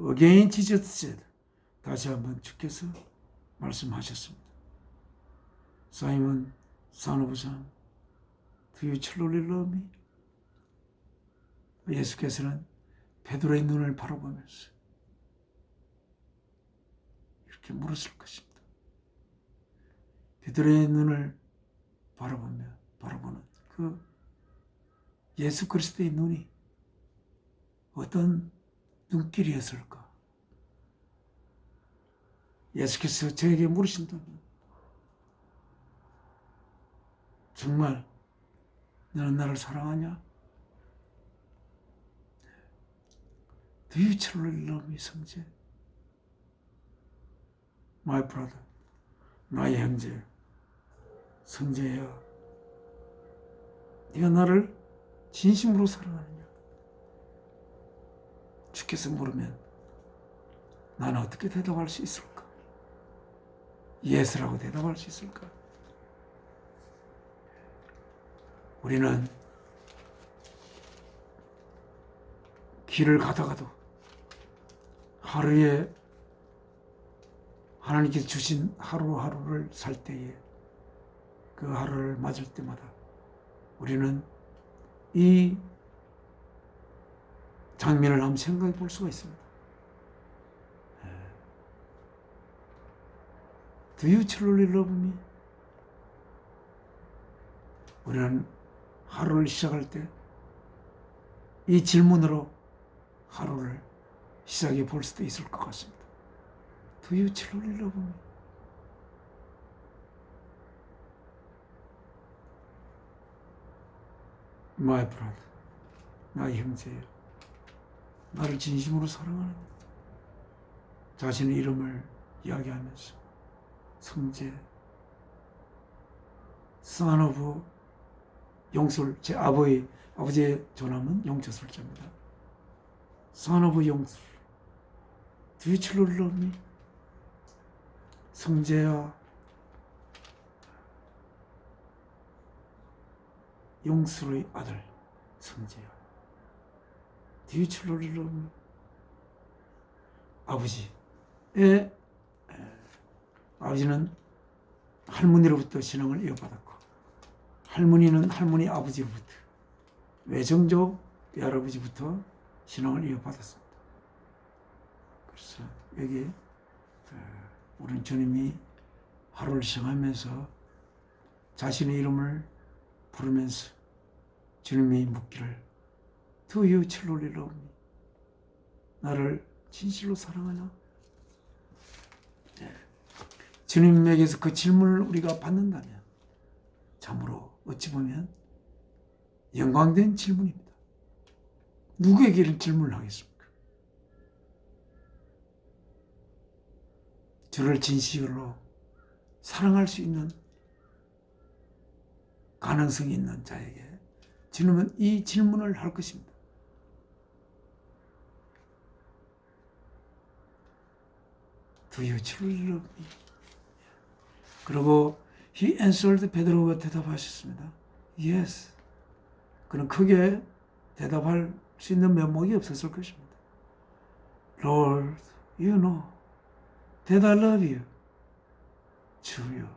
Again Jesus said, 다시 한번 주께서 말씀하셨습니다. Simon, son of John, do you truly love me? 예수께서는 베드로의 눈을 바라보면서 이렇게 물었을 것입니다. 베드로의 눈을 바라보는 그 예수 그리스도의 눈이 어떤 눈길이었을까? 예수께서 저에게 물으신다면 정말 너는 나를 사랑하냐? Do you truly love me, 성재? My brother, 나의 형제, 성재야, 네가 나를 진심으로 사랑하느냐? 주께서 물으면 나는 어떻게 대답할 수 있을까? 예스라고 대답할 수 있을까? 우리는 길을 가다가도 하루에 하나님께서 주신 하루하루를 살 때에 그 하루를 맞을 때마다 우리는 이 장면을 한번 생각해 볼 수가 있습니다. Do you truly love me? 우리는 하루를 시작할 때 이 질문으로 하루를 시작해 볼 수도 있을 것 같습니다. Do you truly love me? My brother, 나의 형제여, 나를 진심으로 사랑하느냐? 자신의 이름을 이야기하면서 성재, son of 용술, 제 아버지의 조남은 용처술자입니다. son of 용술, do you truly love me? 성재야, 용술의 아들 성재야, do you truly love me? 아버지는 할머니로부터 신앙을 이어받았고 할머니는 할머니 아버지로부터 외정적 외할아버지부터 신앙을 이어받았습니다. 그래서 여기 우리는 주님이 하루를 시작하면서 자신의 이름을 부르면서 주님이 묻기를 Do you truly love me? 나를 진실로 사랑하냐? 주님에게서 그 질문을 우리가 받는다면 참으로 어찌 보면 영광된 질문입니다. 누구에게 이런 질문을 하겠습니까? 주를 진실로 사랑할 수 있는 가능성이 있는 자에게 주님은 이 질문을 할 것입니다. Do you truly love me? 그리고 he answered, 베드로가 대답하셨습니다. Yes. 그는 크게 대답할 수 있는 면목이 없었을 것입니다. Lord, you know that I love you. 주여,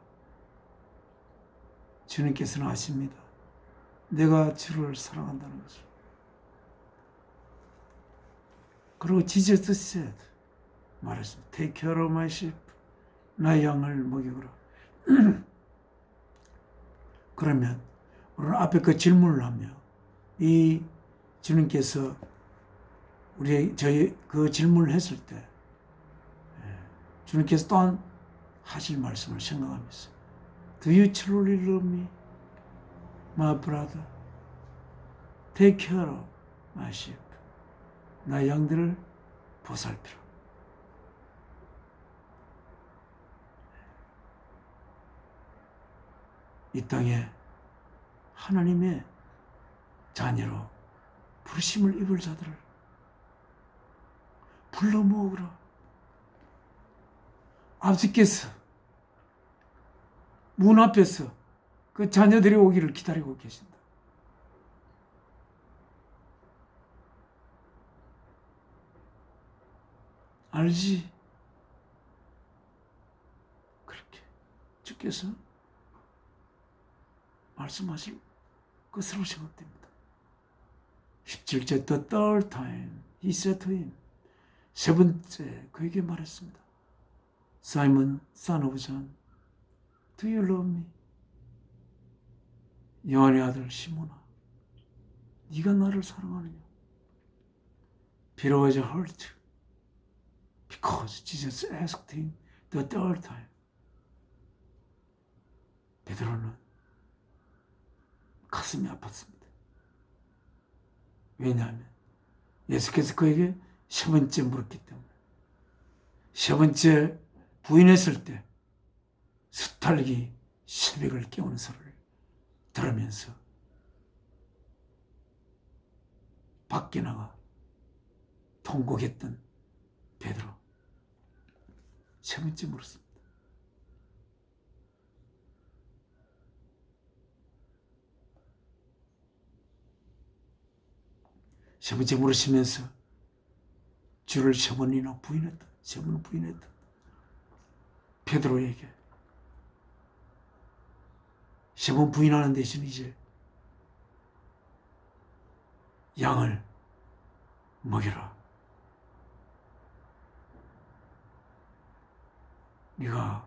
주님께서는 아십니다. 내가 주를 사랑한다는 것을. 그리고 Jesus said, 말했습니다. Take care of my sheep. 나의 양을 먹이거라. 그러면 오늘 앞에 그 질문을 하며 이 주님께서 저희 그 질문을 했을 때 주님께서 또한 하실 말씀을 생각하면서 Do you truly love me, my brother? Take care of my sheep. 나의 양들을 보살피라. 이 땅에 하나님의 자녀로 부르심을 입을 자들을 불러 모으라. 아버지께서 문 앞에서 그 자녀들이 오기를 기다리고 계신다. 알지? 그렇게 주께서 말씀하실 것으로 생각됩니다. 17절 The third time he said to him, 세 번째 그에게 말했습니다. Simon, son of John, do you love me? 요한의 아들 시몬아, 네가 나를 사랑하느냐? Peter was hurt because Jesus asked him the third time. 베드로는 가슴이 아팠습니다. 왜냐하면 예수께서 그에게 세 번째 물었기 때문에. 세 번째 부인했을 때 수탈기 새벽을 깨우는 소리를 들으면서 밖에 나가 통곡했던 베드로. 세 번째 물었습니다. 세 번째 물으시면서 주를 세 번이나 부인했다. 세 번을 부인했다. 베드로에게 세 번 부인하는 대신 이제 양을 먹여라. 네가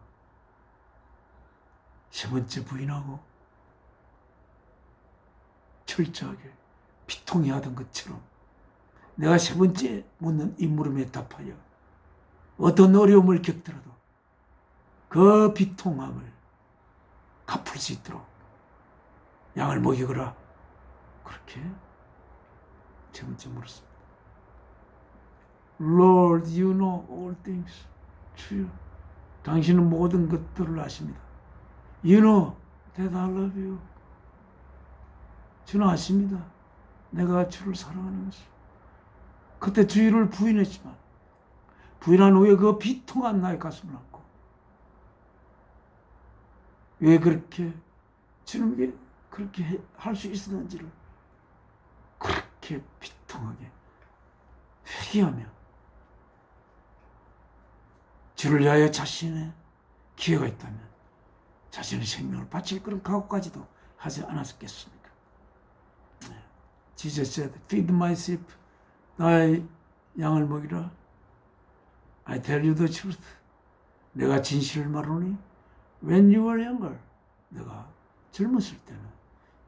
세 번째 부인하고 철저하게 비통해 하던 것처럼 내가 세 번째 묻는 이 물음에 답하여 어떤 어려움을 겪더라도 그 비통함을 갚을 수 있도록 양을 먹이거라. 그렇게 세 번째 물었습니다. Lord, you know all things. 주여, 당신은 모든 것들을 아십니다. You know that I love you. 주는 아십니다. 내가 주를 사랑하는 것을. 그때 주를 부인했지만 부인한 후에 그 비통한 나의 가슴을 안고 왜 그렇게 주님께 그렇게 할 수 있었는지를 그렇게 비통하게 회개하며 주를 위하여 자신의 기회가 있다면 자신의 생명을 바칠 그런 각오까지도 하지 않았겠습니까? Jesus said, feed my sheep. 나의 양을 먹이라. I tell you the truth. 내가 진실을 말하노니 when you were younger, 내가 젊었을 때는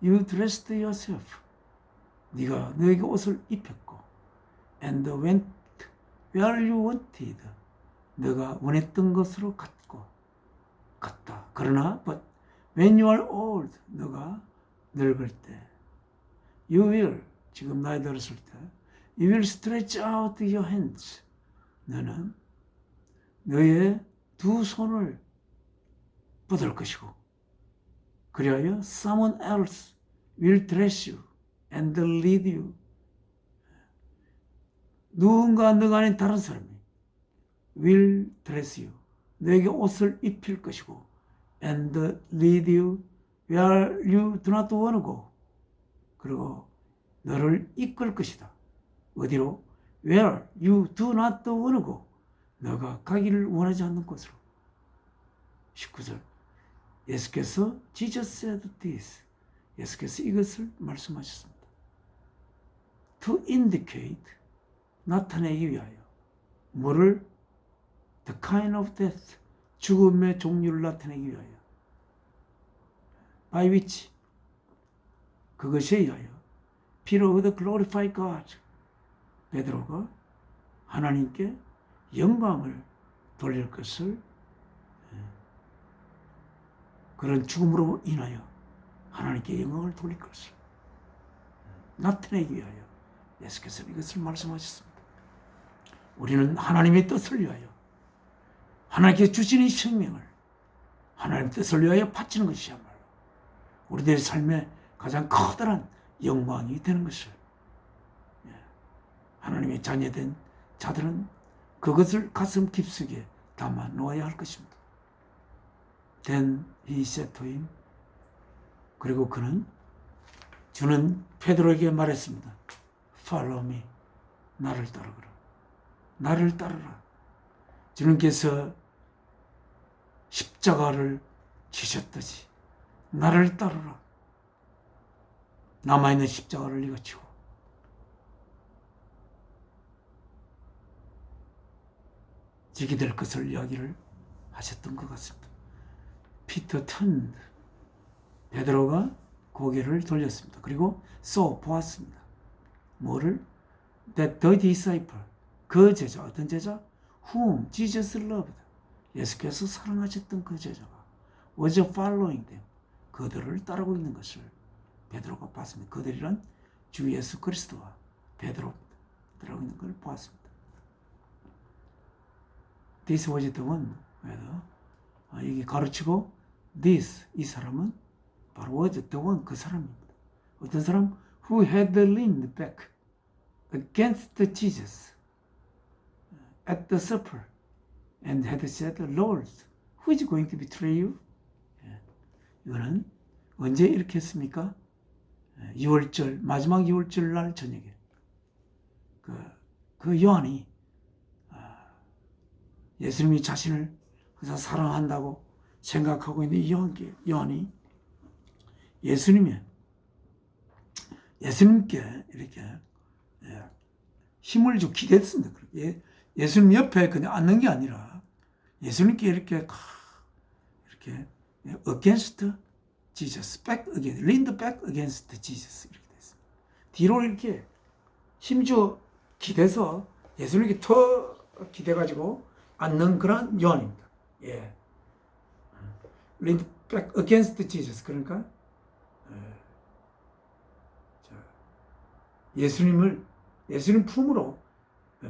you dressed yourself. 네가 너에게 옷을 입혔고 and went where you wanted. 내가 원했던 것으로 갔다. 그러나 but when you are old, 너가 늙을 때 you will, 지금 나이 들었을 때 you will stretch out your hands. 너는 너의 두 손을 뻗을 것이고 그리하여 someone else will dress you and lead you. 누군가 너가 아닌 다른 사람이 will dress you. 너에게 옷을 입힐 것이고 and lead you where you do not want to go. 그리고 너를 이끌 것이다. 어디로? Where you do not want to go. 너가 가기를 원하지 않는 곳으로. 19절. 예수께서 Jesus said this. 예수께서 이것을 말씀하셨습니다. To indicate, 나타내기 위하여. 뭐를? The kind of death, 죽음의 종류를 나타내기 위하여. By which, 그것에 의하여. Peter would glorify God. 베드로가 하나님께 영광을 돌릴 것을 그런 죽음으로 인하여 하나님께 영광을 돌릴 것을 나타내기 위하여 예수께서 이것을 말씀하셨습니다. 우리는 하나님의 뜻을 위하여 하나님께 주신 이 생명을 하나님의 뜻을 위하여 바치는 것이야말로 우리들의 삶의 가장 커다란 영광이 되는 것을 하나님의 자녀된 자들은 그것을 가슴 깊숙이 담아 놓아야 할 것입니다. Then he said to him, 그리고 그는 주는 베드로에게 말했습니다. Follow me. 나를 따르거라. 나를 따르라. 주님께서 십자가를 지셨듯이 나를 따르라. 남아있는 십자가를 네가 지고 지게 될 것을 이야기를 하셨던 것 같습니다. 피터 turned. 베드로가 고개를 돌렸습니다. 그리고 보았습니다. 뭐를? That the disciple. 그 제자. 어떤 제자? Whom Jesus loved. 예수께서 사랑하셨던 그 제자가 was following them. 그들을 따르고 있는 것을 베드로가 봤습니다. 그들이란 주 예수 그리스도와 베드로 따르고 있는 걸 보았습니다. This was the one. 이게 가르치고 this, 이 사람은 바로 was the one, 그 사람입니다. 어떤 사람? Who had leaned back against Jesus at the supper and had said, Lord, who is going to betray you? 이거는 언제 이렇게 했습니까? 6월절, 마지막 6월절 날 저녁에 그 요한이 예수님이 자신을 항상 사랑한다고 생각하고 있는 이 요한이 예수님께 이렇게 힘을 주고 기대했습니다. 예수님 옆에 그냥 앉는 게 아니라 예수님께 이렇게 against Jesus, back against, leaned back against Jesus 이렇게 됐습니다. 뒤로 이렇게 힘주어 기대서 예수님께 더 기대가지고 앉는 그런 요한입니다. 예. leaned back against Jesus 그러니까 예수님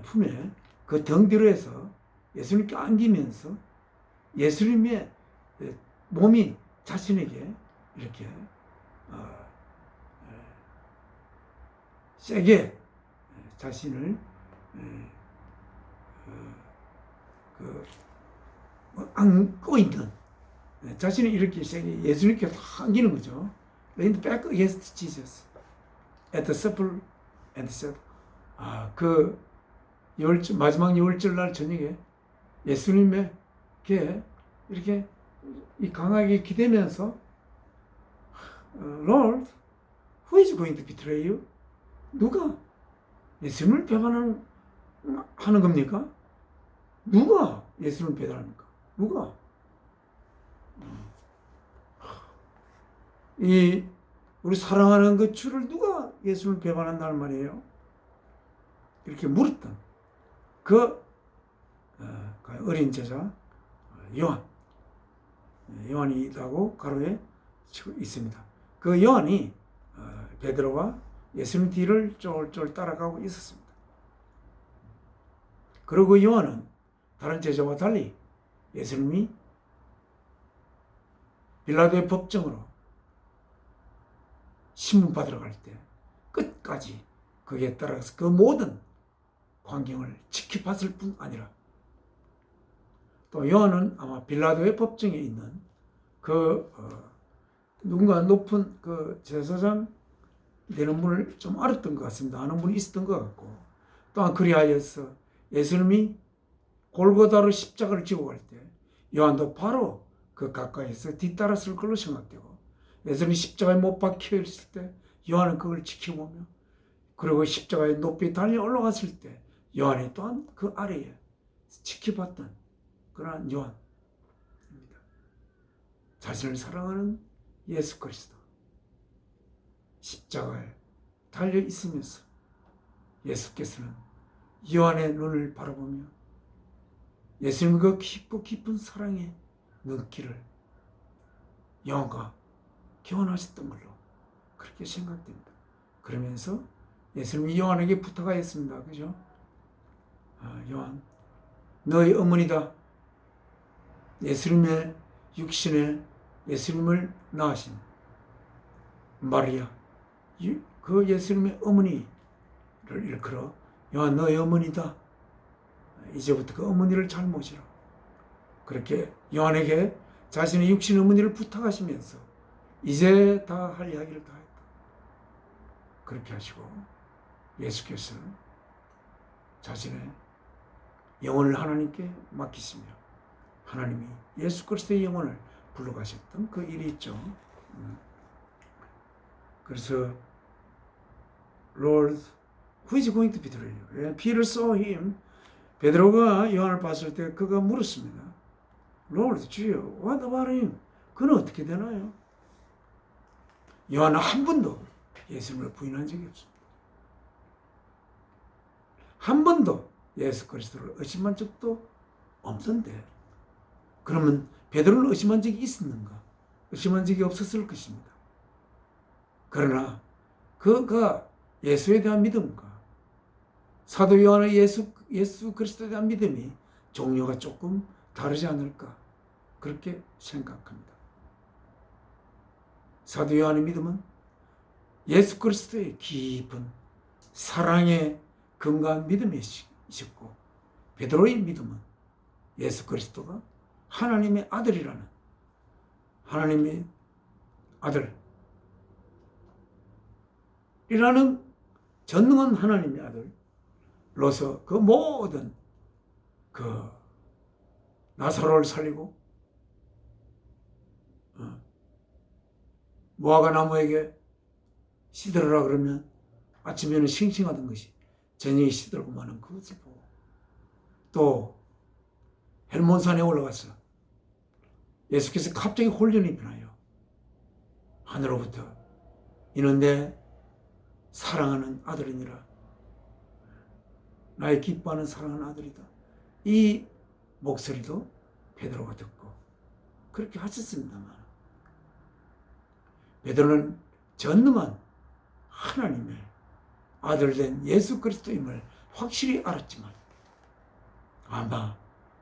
품에 그 등 뒤로 해서 예수님께 안기면서 예수님의 몸이 자신에게 이렇게 세게 자신을 안고 있는 자신이 이렇게 세게 예수님께 안기는 거죠. leaned back against Jesus at the supper and said, 그 마지막 유월절 날 저녁에 예수님에게 이렇게 강하게 기대면서 Lord, who is going to betray you? 누가 예수님을 배반하는 겁니까? 누가 예수님을 배반합니까? 누가? 우리 사랑하는 그 주를 누가 예수님을 배반한다는 말이에요? 이렇게 물었던 그 어린 제자 요한이 있다고 가로에 있습니다. 그 요한이 베드로와 예수님 뒤를 쫄쫄 따라가고 있었습니다. 그리고 요한은 다른 제자와 달리 예수님이 빌라도의 법정으로 신문 받으러 갈 때 끝까지 거기에 따라가서 그 모든 광경을 지켜봤을 뿐 아니라 또 요한은 아마 빌라도의 법정에 있는 누군가 높은 그 제사장 되는 분을 좀 알았던 것 같습니다. 아는 분이 있었던 것 같고 또한 그리하여서 예수님이 골고다로 십자가를 지고 갈 때 요한도 바로 그 가까이서 뒤따랐을 걸로 생각되고 예수님이 십자가에 못 박혀 있을 때 요한은 그걸 지켜보며 그리고 십자가에 높이 달려 올라갔을 때 요한이 또한 그 아래에 지켜봤던 그러한 요한입니다. 자신을 사랑하는 예수 그리스도 십자가에 달려 있으면서 예수께서는 요한의 눈을 바라보며 예수님의 그 깊고 깊은 사랑의 눈길을 요한과 교환하셨던 걸로 그렇게 생각됩니다. 그러면서 예수님이 요한에게 부탁하였습니다. 그죠? 요한, 너의 어머니다. 예수님의 육신에 예수님을 낳으신 마리아, 그 예수님의 어머니를 일컬어 요한 너의 어머니다. 이제부터 그 어머니를 잘 모시라. 그렇게 요한에게 자신의 육신 어머니를 부탁하시면서 이제 다 할 이야기를 다 했다. 그렇게 하시고 예수께서 자신의 영혼을 하나님께 맡기시며 하나님이 예수 그리스도의 영혼을 불러가셨던 그 일이 있죠. 그래서 Lord, who is going to betray you? Peter saw him. 베드로가 요한을 봤을 때 그가 물었습니다. Lord, 주여, what about him? 그는 어떻게 되나요? 요한은 한 번도 예수님을 부인한 적이 없습니다. 한 번도 예수 그리스도를 의심한 적도 없던데 그러면 베드로를 의심한 적이 있었는가? 의심한 적이 없었을 것입니다. 그러나 그가 예수에 대한 믿음과 사도 요한의 예수 그리스도에 대한 믿음이 종류가 조금 다르지 않을까 그렇게 생각합니다. 사도 요한의 믿음은 예수 그리스도의 깊은 사랑의 근거한 믿음이 있었고 베드로의 믿음은 예수 그리스도가 하나님의 아들이라는 하나님의 아들이라는 전능한 하나님의 아들로서 그 모든 그 나사로를 살리고 무화과 나무에게 시들으라 그러면 아침에는 싱싱하던 것이 저녁에 시들고 마는 그것을 보고, 또 헬몬산에 올라가서 예수께서 갑자기 홀연히 변하여 하늘로부터 이는 내 사랑하는 아들이니라, 나의 기뻐하는 사랑하는 아들이다, 이 목소리도 베드로가 듣고 그렇게 하셨습니다만, 베드로는 전능한 하나님의 아들 된 예수 그리스도임을 확실히 알았지만 아마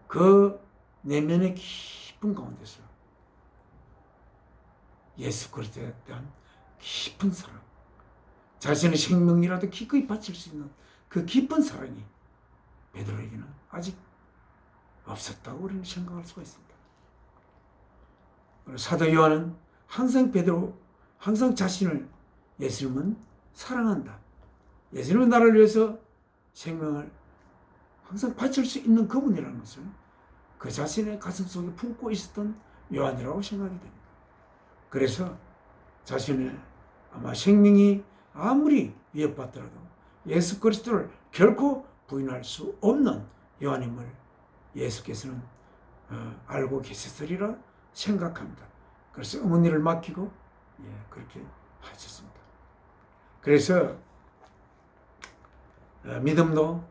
그 내면의 깊은 가운데서 예수 그리스도에 대한 깊은 사랑, 자신의 생명이라도 기꺼이 바칠 수 있는 그 깊은 사랑이 베드로에게는 아직 없었다고 우리는 생각할 수가 있습니다. 사도 요한은 항상 자신을 예수님은 사랑한다, 예수님은 나를 위해서 생명을 항상 바칠 수 있는 그분이라는 것을 그 자신의 가슴 속에 품고 있었던 요한이라고 생각이 됩니다. 그래서 자신의 아마 생명이 아무리 위협받더라도 예수 그리스도를 결코 부인할 수 없는 요한임을 예수께서는 알고 계셨으리라 생각합니다. 그래서 어머니를 맡기고 그렇게 하셨습니다. 그래서 믿음도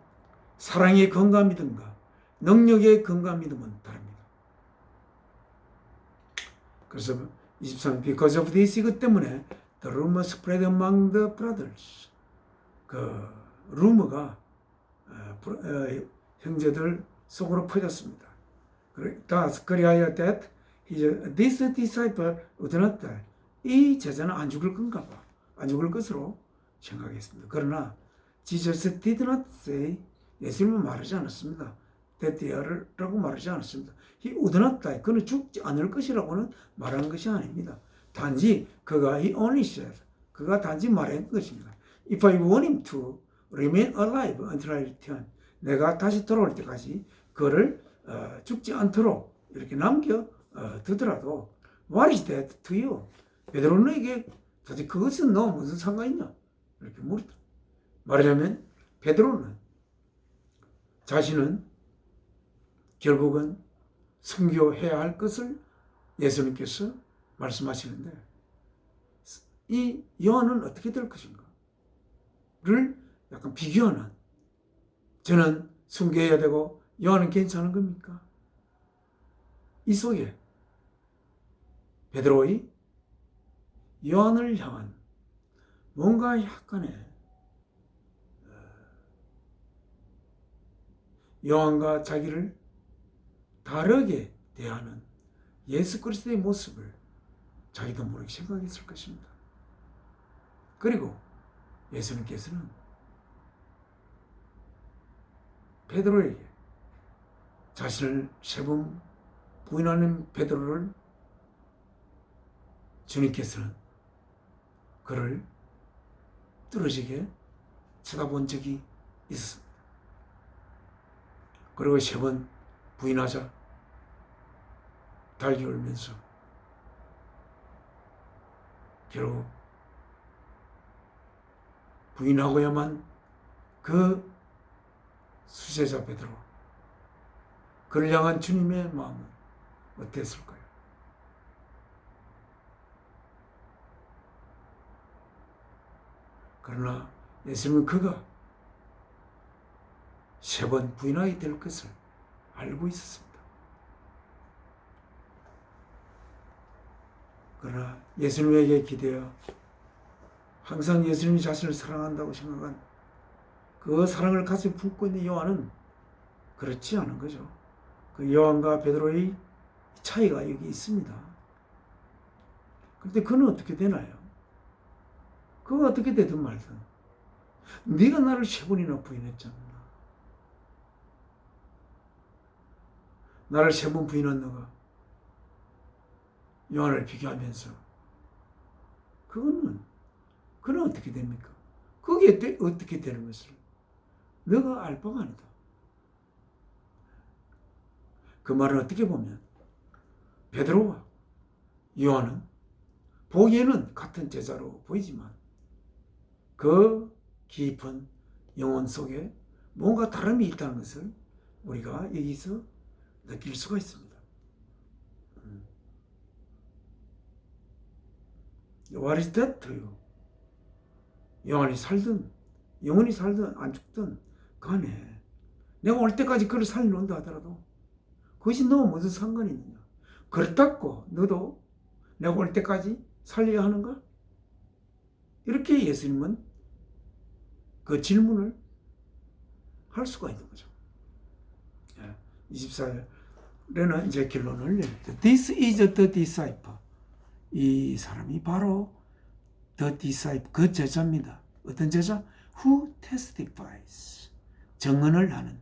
사랑의 건강한 믿음과 능력의 건강한 믿음은 다릅니다. 그래서 23, because of this, 이것 때문에 the rumor spread among the brothers, 그 루머가 형제들 속으로 퍼졌습니다. thus 그리하여 that this disciple would not die, 이 제자는 안 죽을 건가 봐, 안 죽을 것으로 생각했습니다. 그러나 Jesus did not say, 예수님은 말하지 않았습니다. 라고 말하지 않았습니다. He would not die, 그는 죽지 않을 것이라고는 말하는 것이 아닙니다. 단지 he only said, 그가 단지 말한 것입니다. If I want him to remain alive until I return, 내가 다시 돌아올 때까지 그를 죽지 않도록 이렇게 남겨 두더라도 What is that to you? 베드로에게 도대체 그것은 너 무슨 상관이냐? 이렇게 물었다. 말하자면 베드로는 자신은 결국은 순교해야 할 것을 예수님께서 말씀하시는데, 이 요한은 어떻게 될 것인가 를 약간 비교하는, 저는 순교해야 되고 요한은 괜찮은 겁니까? 이 속에 베드로의 요한을 향한 뭔가 약간의 요한과 자기를 다르게 대하는 예수 그리스도의 모습을 자기도 모르게 생각했을 것입니다. 그리고 예수님께서는 베드로에게, 자신을 세 번 부인하는 베드로를 주님께서는 그를 뚫어지게 쳐다본 적이 있었습니다. 그리고 세 번 부인하자 달기 울면서 결국 부인하고야만 그 수제자 베드로, 그를 향한 주님의 마음은 어땠을까요? 그러나 예수님은 그가 세 번 부인하게 될 것을 알고 있었습니다. 그러나 예수님에게 기대어 항상 예수님이 자신을 사랑한다고 생각한 그 사랑을 가슴에 품고 있는 요한은 그렇지 않은 거죠. 그 요한과 베드로의 차이가 여기 있습니다. 그런데 그는 어떻게 되나요? 그가 어떻게 되든 말든 네가 나를 세 번이나 부인했잖아. 나를 세 번 부인한 너가 요한을 비교하면서 그는 어떻게 됩니까? 그게 어떻게 되는 것을 너가 알 바가 아니다. 그 말은 어떻게 보면 베드로와 요한은 보기에는 같은 제자로 보이지만 그 깊은 영혼 속에 뭔가 다름이 있다는 것을 우리가 여기서 느낄 수가 있습니다. What is that to you? 요한이 살든 영혼이 살든 안 죽든 간에 내가 올 때까지 그를 살려놓는다 하더라도 그것이 너와 무슨 상관이 있느냐? 그렇다고 너도 내가 올 때까지 살려야 하는가? 이렇게 예수님은 그 질문을 할 수가 있는 거죠. 24절에는 이제 결론을 내립니다. This is the disciple. 이 사람이 바로 the disciple, 그 제자입니다. 어떤 제자? Who testifies. 증언을 하는.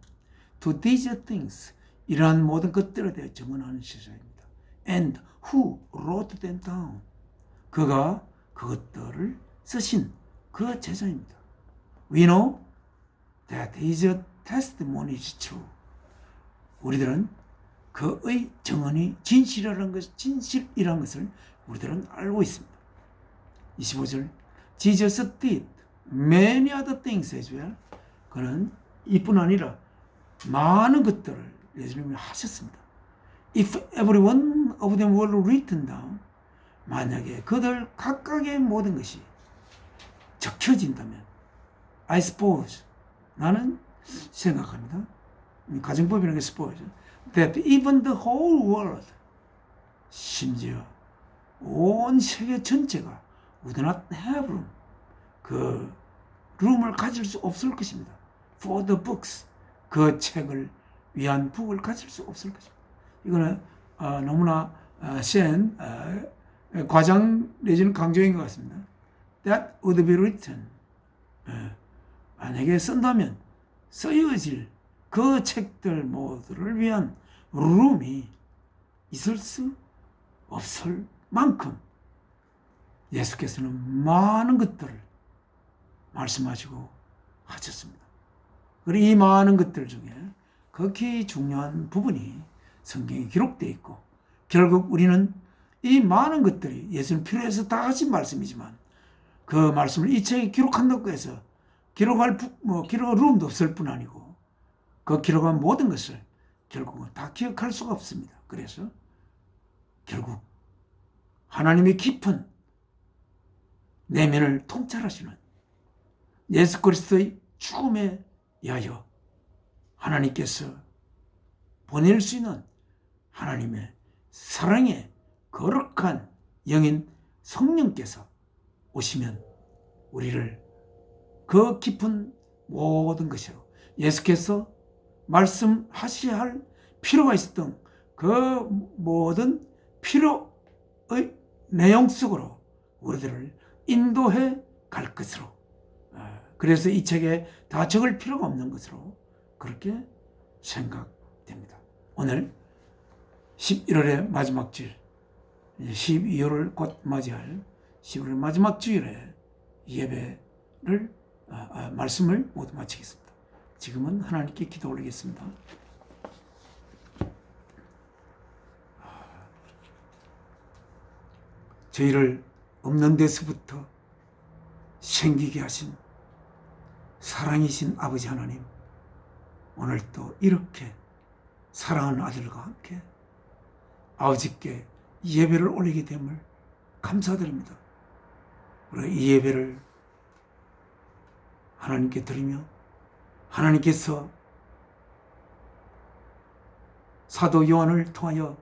To these things. 이러한 모든 것들에 대해 증언하는 제자입니다. And who wrote them down. 그가 그것들을 쓰신 그 제자입니다. We know that his testimony is true. 우리들은 그의 증언이 진실이라는 것을 우리들은 알고 있습니다. 25절 Jesus did many other things as well. 그는 이뿐 아니라 많은 것들을 예수님이 하셨습니다. If every one of them were written down, 만약에 그들 각각의 모든 것이 적혀진다면 I suppose, 나는 생각합니다. 가정법이라는 게 suppose that even the whole world, 심지어 온 세계 전체가 would not have room, 그 룸을 가질 수 없을 것입니다. For the books, 그 책을 위한 북을 가질 수 없을 것입니다. 이거는 너무나 센 과장 내지는 강조인 것 같습니다. That would be written. 만약에 쓴다면 쓰여질 그 책들 모두를 위한 룸이 있을 수 없을 만큼 예수께서는 많은 것들을 말씀하시고 하셨습니다. 그리고 이 많은 것들 중에 극히 중요한 부분이 성경에 기록되어 있고, 결국 우리는 이 많은 것들이 예수님 필요해서 다 하신 말씀이지만 그 말씀을 이 책에 기록한다고 해서 기록할 룸도 없을 뿐 아니고 그 기록한 모든 것을 결국은 다 기억할 수가 없습니다. 그래서 결국 하나님의 깊은 내면을 통찰하시는 예수 그리스도의 죽음에 의하여 하나님께서 보낼 수 있는 하나님의 사랑의 거룩한 영인 성령께서 오시면 우리를 그 깊은 모든 것으로 예수께서 말씀하셔야 할 필요가 있었던 그 모든 필요의 내용 속으로 우리들을 인도해 갈 것으로, 그래서 이 책에 다 적을 필요가 없는 것으로 그렇게 생각됩니다. 오늘 11월의 마지막 주일, 12월을 곧 맞이할 11월 마지막 주일에 예배를 말씀을 모두 마치겠습니다. 지금은 하나님께 기도 올리겠습니다. 저희를 없는 데서부터 생기게 하신 사랑이신 아버지 하나님, 오늘도 이렇게 사랑하는 아들과 함께 아버지께 예배를 올리게 됨을 감사드립니다. 우리가 이 예배를 하나님께 드리며 하나님께서 사도 요한을 통하여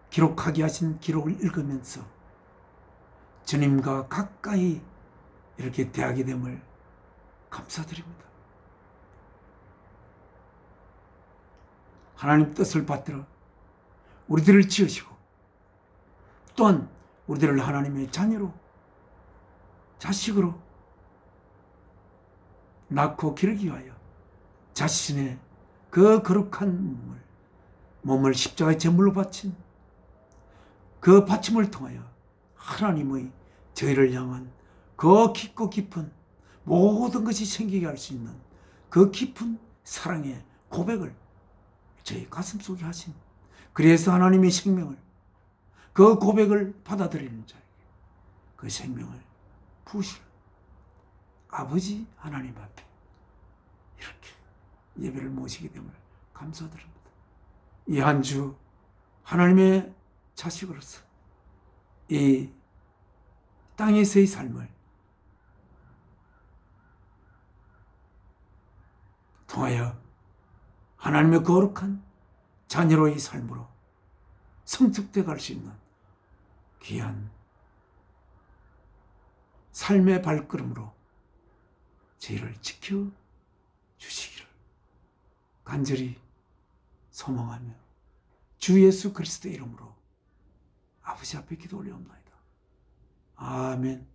기록하게 하신 기록을 읽으면서 주님과 가까이 이렇게 대하게 됨을 감사드립니다. 하나님 뜻을 받들어 우리들을 지으시고 또한 우리들을 하나님의 자녀로, 자식으로 낳고 기르기 위하여 자신의 그 거룩한 몸을 십자가의 제물로 바친 그 바침을 통하여 하나님의 저희를 향한 그 깊고 깊은 모든 것이 생기게 할 수 있는 그 깊은 사랑의 고백을 저희 가슴속에 하신, 그래서 하나님의 생명을, 그 고백을 받아들이는 자에게 그 생명을 부으시는 아버지 하나님 앞에 이렇게 예배를 모시게 됨을 감사드립니다. 이 한 주 하나님의 자식으로서 이 땅에서의 삶을 통하여 하나님의 거룩한 자녀로의 삶으로 성숙돼 갈 수 있는 귀한 삶의 발걸음으로 저희를 지켜주시기를 간절히 소망하며 주 예수 그리스도의 이름으로 아버지 앞에 기도 올려옵나이다. 아멘.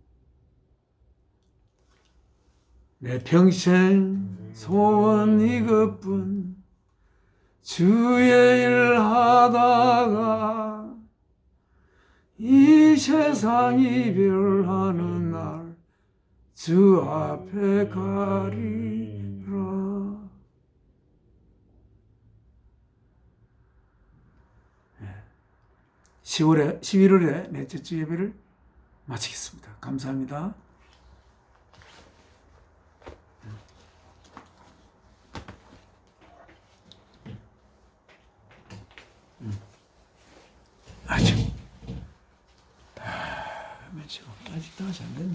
내 평생 소원 이것뿐, 주의 일 하다가 이 세상 이별하는 날 주 앞에 가리라. 11월에 넷째 주 예배를 마치겠습니다. 감사합니다. 아직도 하지 안 됐나?